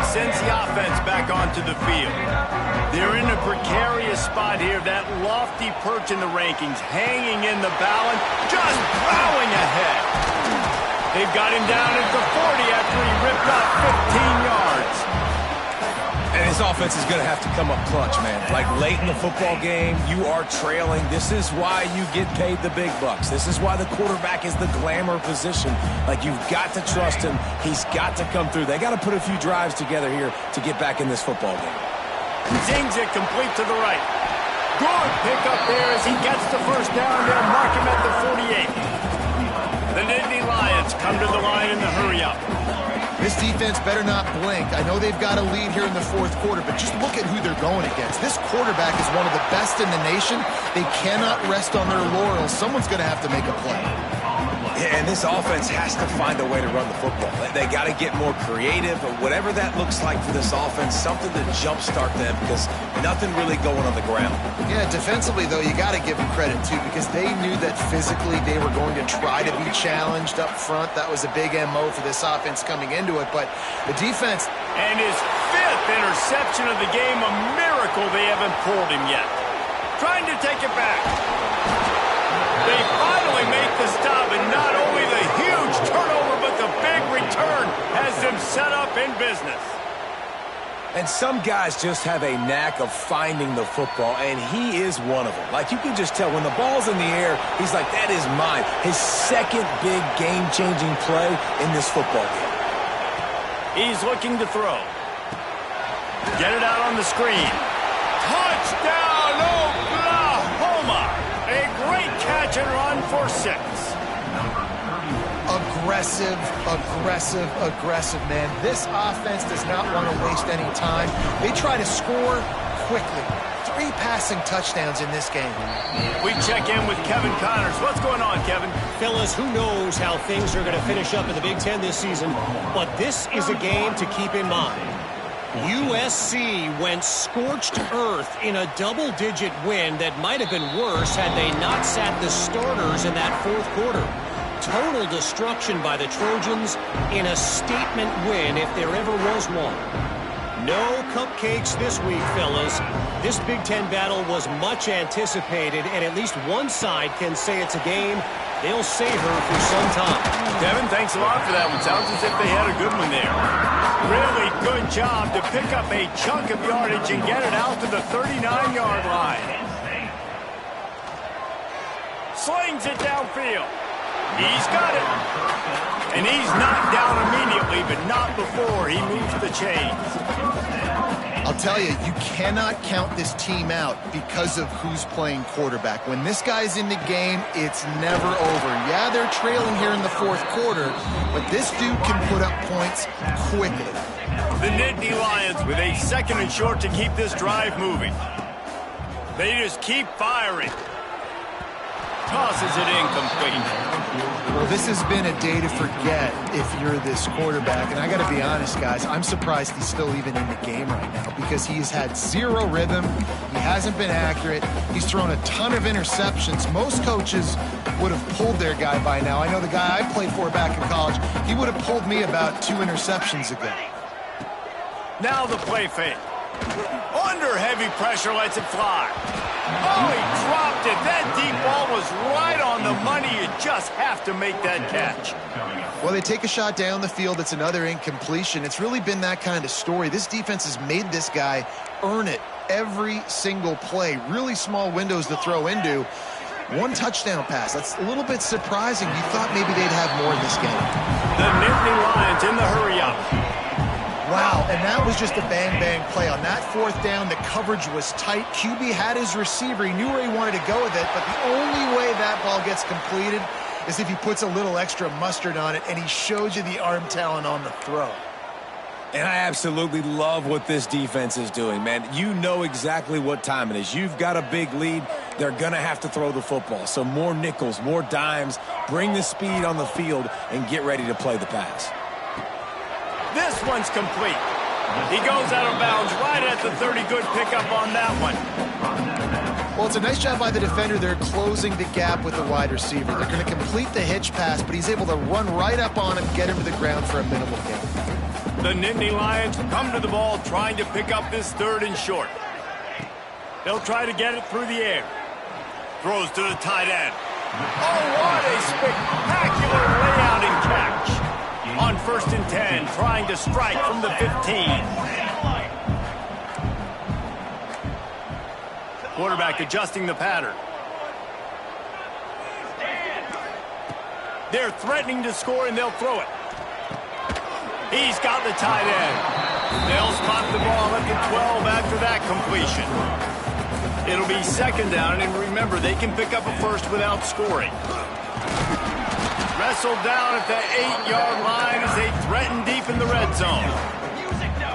Sends the offense back onto the field. They're in a precarious spot here. That lofty perch in the rankings, hanging in the balance, just plowing ahead. They've got him down at the 40 after he ripped off 15 yards. And This offense is going to have to come up clutch, man. Like late in the football game, you are trailing. This is why you get paid the big bucks. This is why the quarterback is the glamour position. Like, you've got to trust him. He's got to come through. They got to put a few drives together here to get back in this football game. Zings it complete to the right. Good pickup there as he gets the first down. They'll mark him at the 48. The Nittany Lions come to the line in the hurry-up. This defense better not blink. I know they've got a lead here in the fourth quarter, but just look at who they're going against. This quarterback is one of the best in the nation. They cannot rest on their laurels. Someone's going to have to make a play. Yeah, and this offense has to find a way to run the football. They got to get more creative, or whatever that looks like for this offense, something to jumpstart them, because nothing really going on the ground. Yeah, defensively, though, you got to give them credit, too, because they knew that physically they were going to try to be challenged up front. That was a big MO for this offense coming into it, but the defense... And his 5th interception of the game, a miracle they haven't pulled him yet. Trying to take it back. They finally make the stop, and not only the huge turnover, but the big return has them set up in business. And some guys just have a knack of finding the football, and he is one of them. Like, you can just tell when the ball's in the air, he's like, that is mine. His second big game-changing play in this football game. He's looking to throw. Get it out on the screen. Touchdown, Oklahoma! A great catch and run for 6. Aggressive, aggressive, aggressive, man. This offense does not want to waste any time. They try to score quickly. 3 passing touchdowns in this game. We check in with Kevin Connors. What's going on, Kevin? Fellas, who knows how things are going to finish up in the Big Ten this season, but this is a game to keep in mind. USC went scorched earth in a double-digit win that might have been worse had they not sat the starters in that fourth quarter. Total destruction by the Trojans in a statement win if there ever was one. No cupcakes this week, fellas. This Big Ten battle was much anticipated, and at least one side can say it's a game they'll savor for some time. Kevin, thanks a lot for that one. Sounds as if they had a good one there. Really good job to pick up a chunk of yardage and get it out to the 39-yard line. Slings it downfield. He's got it. And he's knocked down immediately, but not before he moves the chains. I'll tell you, you cannot count this team out because of who's playing quarterback. When this guy's in the game, it's never over. Yeah, they're trailing here in the fourth quarter, but this dude can put up points quickly. The Nittany Lions with a 2nd and short to keep this drive moving. They just keep firing. Tosses it incomplete. Well, this has been a day to forget if you're this quarterback. And I got to be honest, guys, I'm surprised he's still even in the game right now because he's had 0 rhythm. He hasn't been accurate. He's thrown a ton of interceptions. Most coaches would have pulled their guy by now. I know the guy I played for back in college, he would have pulled me about 2 interceptions ago. Now the play fake. Under heavy pressure, lets it fly. Oh, he dropped it. That deep ball was right on the money. You just have to make that catch. Well, they take a shot down the field. It's another incompletion. It's really been that kind of story. This defense has made this guy earn it every single play. Really small windows to throw into. 1 touchdown pass. That's a little bit surprising. You thought maybe they'd have more in this game. The Nittany Lions in the hurry-up. Wow, and that was just a bang-bang play. On that 4th down, the coverage was tight. QB had his receiver. He knew where he wanted to go with it, but the only way that ball gets completed is if he puts a little extra mustard on it, and he shows you the arm talent on the throw. And I absolutely love what this defense is doing, man. You know exactly what time it is. You've got a big lead. They're going to have to throw the football. So more nickels, more dimes, bring the speed on the field, and get ready to play the pass. This one's complete. He goes out of bounds right at the 30. Good pickup on that one. Well, it's a nice job by the defender. They're closing the gap with the wide receiver. They're going to complete the hitch pass, but he's able to run right up on him, get him to the ground for a minimal gain. The Nittany Lions come to the ball trying to pick up this 3rd and short. They'll try to get it through the air. Throws to the tight end. Oh, what a spectacular layout and catch. On 1st and 10, trying to strike from the 15. Quarterback adjusting the pattern. They're threatening to score, and they'll throw it. He's got the tight end. They'll spot the ball at the 12 after that completion. It'll be second down, and remember, they can pick up a first without scoring. Wrestled down at the 8-yard line as they threaten deep in the red zone.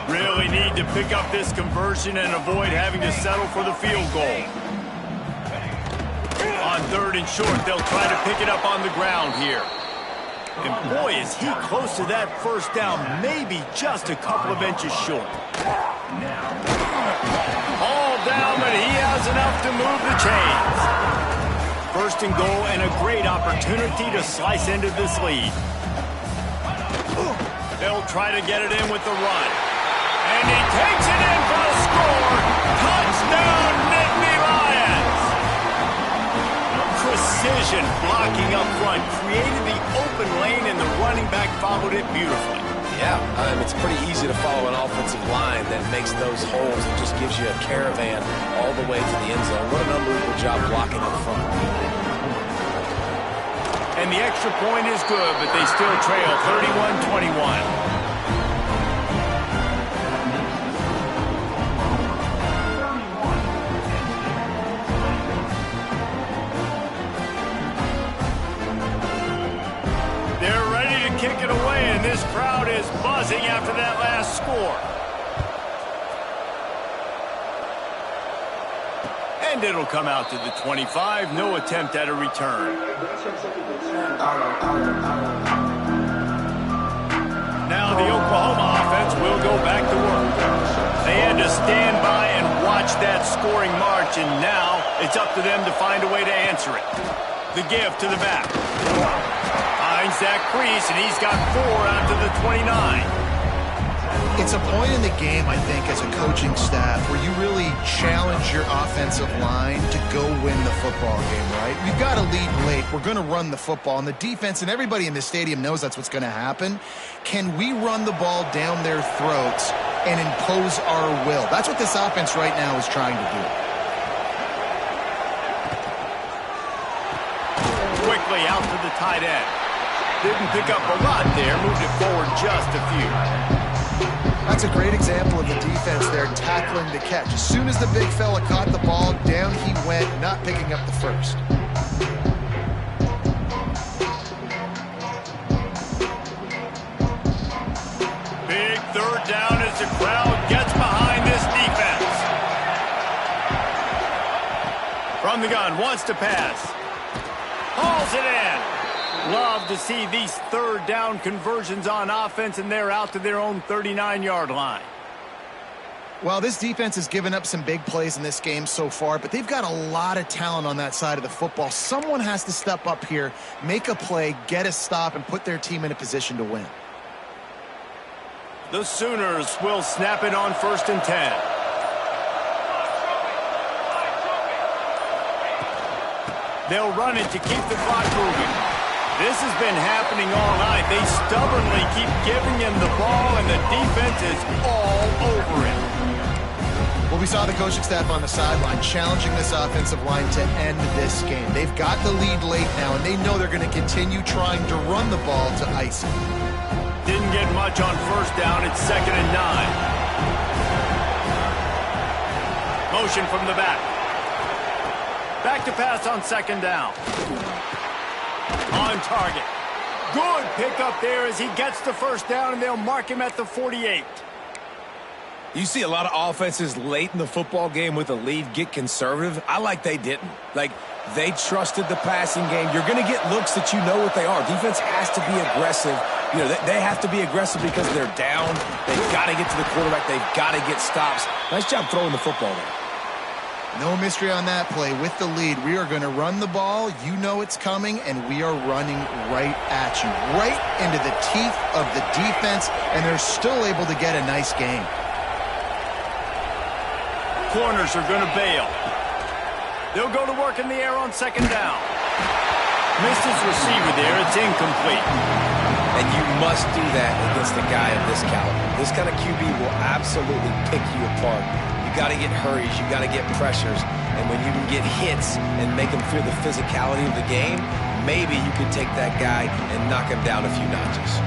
Really need to pick up this conversion and avoid having to settle for the field goal. On third and short, they'll try to pick it up on the ground here. And boy, is he close to that first down, maybe just a couple of inches short. All down, but he has enough to move the chains. First and goal, and a great opportunity to slice into this lead. They'll try to get it in with the run. And he takes it in for a score. Touchdown, Nittany Lions. Precision blocking up front created the open lane, and the running back followed it beautifully. Yeah, it's pretty easy to follow an offensive line that makes those holes and just gives you a caravan all the way to the end zone. What an unbelievable job blocking up front. And the extra point is good, but they still trail 31-21. Kick it away, and this crowd is buzzing after that last score. And it'll come out to the 25. No attempt at a return. Now the Oklahoma offense will go back to work. They had to stand by and watch that scoring march, and now it's up to them to find a way to answer it. The give to the back. Finds that crease, and he's got 4 out to the 29. It's a point in the game, I think, as a coaching staff where you really challenge your offensive line to go win the football game, right? We've got to lead late. We're going to run the football, and the defense and everybody in the stadium knows that's what's going to happen. Can we run the ball down their throats and impose our will? That's what this offense right now is trying to do. Quickly out to the tight end. Didn't pick up a lot there, moved it forward just a few. That's a great example of the defense there tackling the catch. As soon as the big fella caught the ball, down he went, not picking up the first. Big third down as the crowd gets behind this defense. From the gun, wants to pass. Hauls it in. Love to see these third down conversions on offense, and they're out to their own 39-yard line. Well, this defense has given up some big plays in this game so far, but they've got a lot of talent on that side of the football. Someone has to step up here, make a play, get a stop, and put their team in a position to win. The Sooners will snap it on 1st and 10. They'll run it to keep the clock moving. This has been happening all night. They stubbornly keep giving him the ball, and the defense is all over it. Well, we saw the coaching staff on the sideline challenging this offensive line to end this game. They've got the lead late now, and they know they're going to continue trying to run the ball to ice it. Didn't get much on first down. It's 2nd and 9. Motion from the back. Back to pass on 2nd down. On target. Good pickup there as he gets the first down, and they'll mark him at the 48. You see a lot of offenses late in the football game with a lead get conservative. I like they didn't. Like, they trusted the passing game. You're going to get looks that you know what they are. Defense has to be aggressive. You know, they have to be aggressive because they're down. They've got to get to the quarterback. They've got to get stops. Nice job throwing the football there. No mystery on that play. With the lead, we are going to run the ball. You know it's coming, and we are running right at you, right into the teeth of the defense, and they're still able to get a nice gain. Corners are going to bail. They'll go to work in the air on 2nd down. Missed his receiver there. It's incomplete. And you must do that against a guy of this caliber. This kind of QB will absolutely pick you apart. You you got to get hurries, you got to get pressures, and when you can get hits and make them feel the physicality of the game, maybe you can take that guy and knock him down a few notches.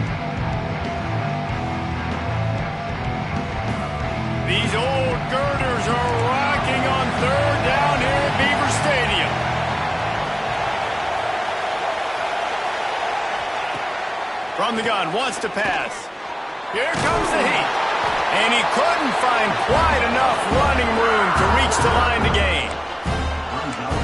These old girders are rocking on third down here at Beaver Stadium. From the gun, wants to pass. Here comes the heat. And he couldn't find quite enough running room to reach the line to gain.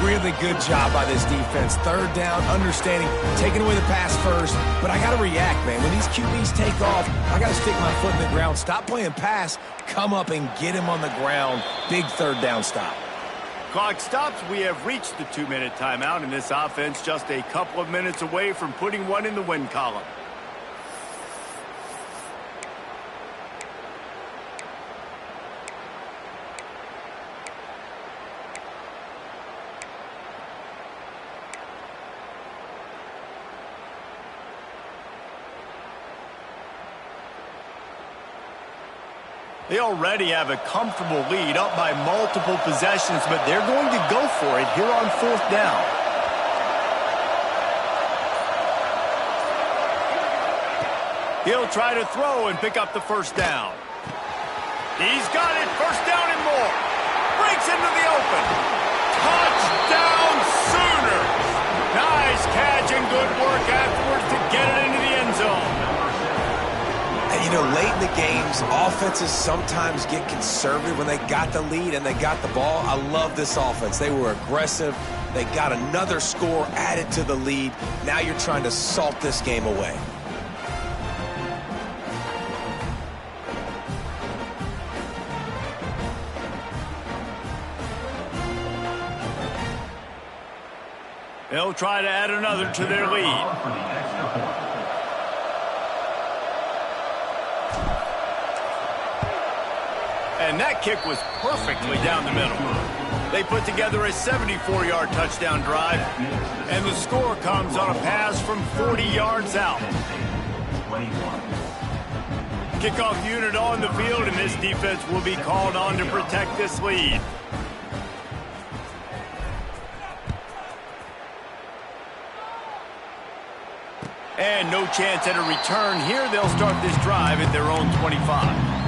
Really good job by this defense. Third down, understanding, taking away the pass first. But I got to react, man. When these QBs take off, I got to stick my foot in the ground. Stop playing pass. Come up and get him on the ground. Big third down stop. Clock stops. We have reached the 2-minute timeout, and this offense just a couple of minutes away from putting one in the win column. They already have a comfortable lead, up by multiple possessions, but they're going to go for it here on fourth down. He'll try to throw and pick up the first down. He's got it, first down and more. Breaks into the open. Touchdown Sooners! Nice catch and good work afterwards to get it into the end zone. You know, late in the games, offenses sometimes get conservative when they got the lead and they got the ball. I love this offense. They were aggressive. They got another score added to the lead. Now you're trying to salt this game away. They'll try to add another to their lead. And that kick was perfectly down the middle. They put together a 74-yard touchdown drive, and the score comes on a pass from 40 yards out. Kickoff unit on the field, and this defense will be called on to protect this lead. And no chance at a return here. They'll start this drive at their own 25.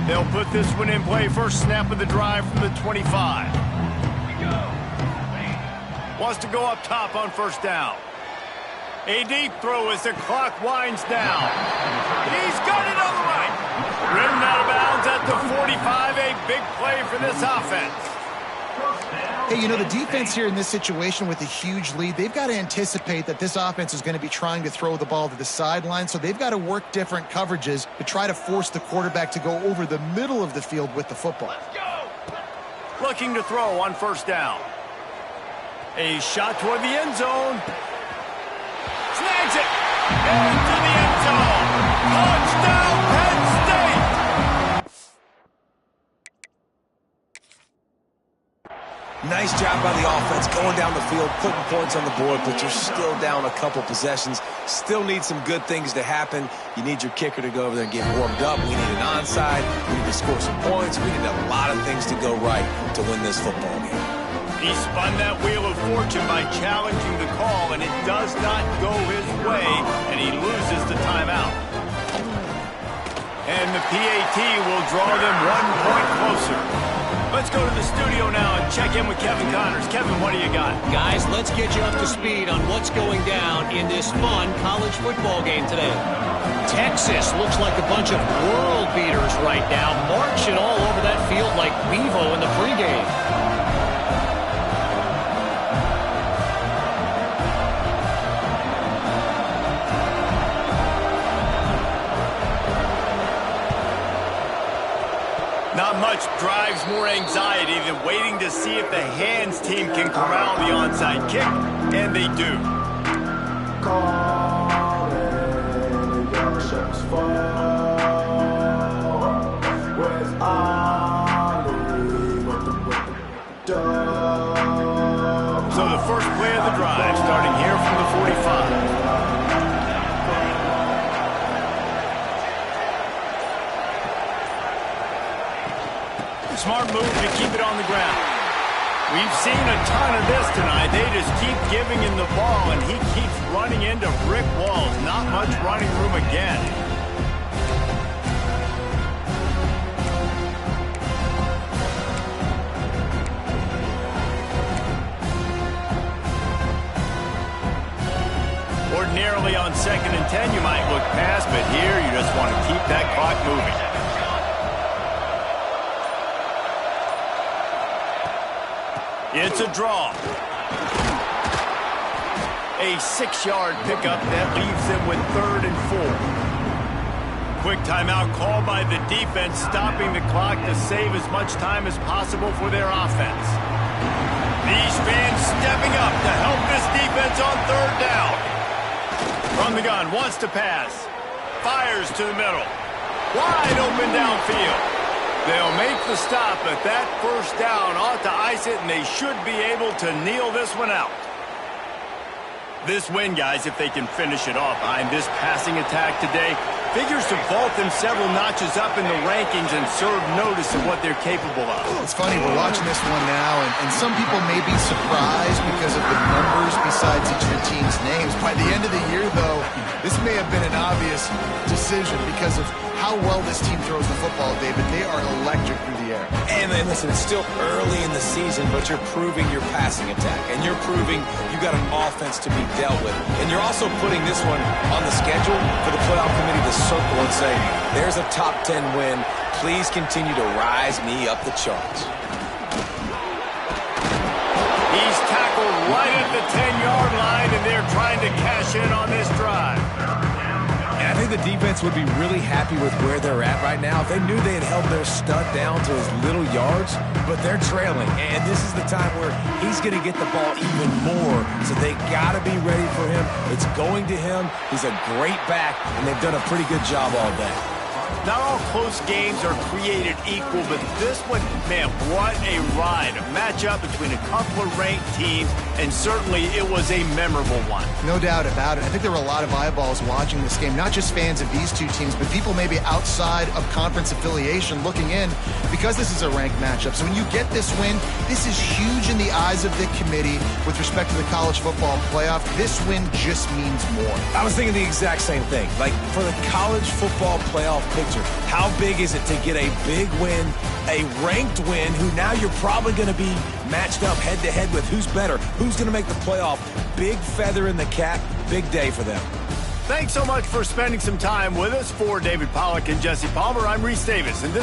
They'll put this one in play. First snap of the drive from the 25. Wants to go up top on first down. A deep throw as the clock winds down. He's got it on the right. Ridden out of bounds at the 45. A big play for this offense. Hey, you know, the defense here in this situation with a huge lead, they've got to anticipate that this offense is going to be trying to throw the ball to the sideline, so they've got to work different coverages to try to force the quarterback to go over the middle of the field with the football. Looking to throw on first down. A shot toward the end zone. Snags it. Into the end zone. Touchdown, Penn State. Nice job by the offense going down the field, putting points on the board, but you're still down a couple possessions. Still need some good things to happen. You need your kicker to go over there and get warmed up. We need an onside. We need to score some points. We need a lot of things to go right to win this football game. He spun that wheel of fortune by challenging the call, and it does not go his way, and he loses the timeout. And the PAT will draw them 1 point closer. Let's go to the studio now and check in with Kevin Connors. Kevin, what do you got? Guys, let's get you up to speed on what's going down in this fun college football game today. Texas looks like a bunch of world beaters right now, marching all over that field like Bevo in the pregame. Not much drives more anxiety than waiting to see if the hands team can corral the onside kick, and they do. So the first play of the drive starting here from the 45. Smart move to keep it on the ground. We've seen a ton of this tonight. They just keep giving him the ball, and he keeps running into brick walls. Not much running room again. Ordinarily on 2nd and 10, you might look past, but here you just want to keep that clock moving. It's a draw. A 6-yard pickup that leaves them with 3rd and 4. Quick timeout called by the defense, stopping the clock to save as much time as possible for their offense. These fans stepping up to help this defense on 3rd down. From the gun, wants to pass. Fires to the middle. Wide open downfield. They'll make the stop, but that 1st down ought to ice it, and they should be able to kneel this one out. This win, guys, if they can finish it off behind this passing attack today, figures to vault them several notches up in the rankings and serve notice of what they're capable of. It's funny, we're watching this one now, and some people may be surprised because of the numbers besides each of the team's names. By the end of the year, though, this may have been an obvious decision because of how well this team throws the football, David. They are electric through the air. And listen, it's still early in the season, but you're proving your passing attack, and you're proving you got an offense to be dealt with. And you're also putting this one on the schedule for the playoff committee to circle and say, there's a top 10 win. Please continue to rise me up the charts. He's tackled right at the 10-yard line, and they're trying to cash in on this drive. I think the defense would be really happy with where they're at right now. If they knew they had held their stud down to as little yards, but they're trailing. And this is the time where he's going to get the ball even more. So they got to be ready for him. It's going to him. He's a great back, and they've done a pretty good job all day. Not all close games are created equal, but this one, man, what a ride. A matchup between a couple of ranked teams, and certainly it was a memorable one. No doubt about it. I think there were a lot of eyeballs watching this game, not just fans of these two teams, but people maybe outside of conference affiliation looking in because this is a ranked matchup. So when you get this win, this is huge in the eyes of the committee with respect to the college football playoff. This win just means more. I was thinking the exact same thing. Like, for the college football playoff picture, how big is it to get a big win, a ranked win, who now you're probably going to be matched up head-to-head with who's better, who's going to make the playoff. Big feather in the cap, big day for them. Thanks so much for spending some time with us. For David Pollack and Jesse Palmer, I'm Reese Davis, and this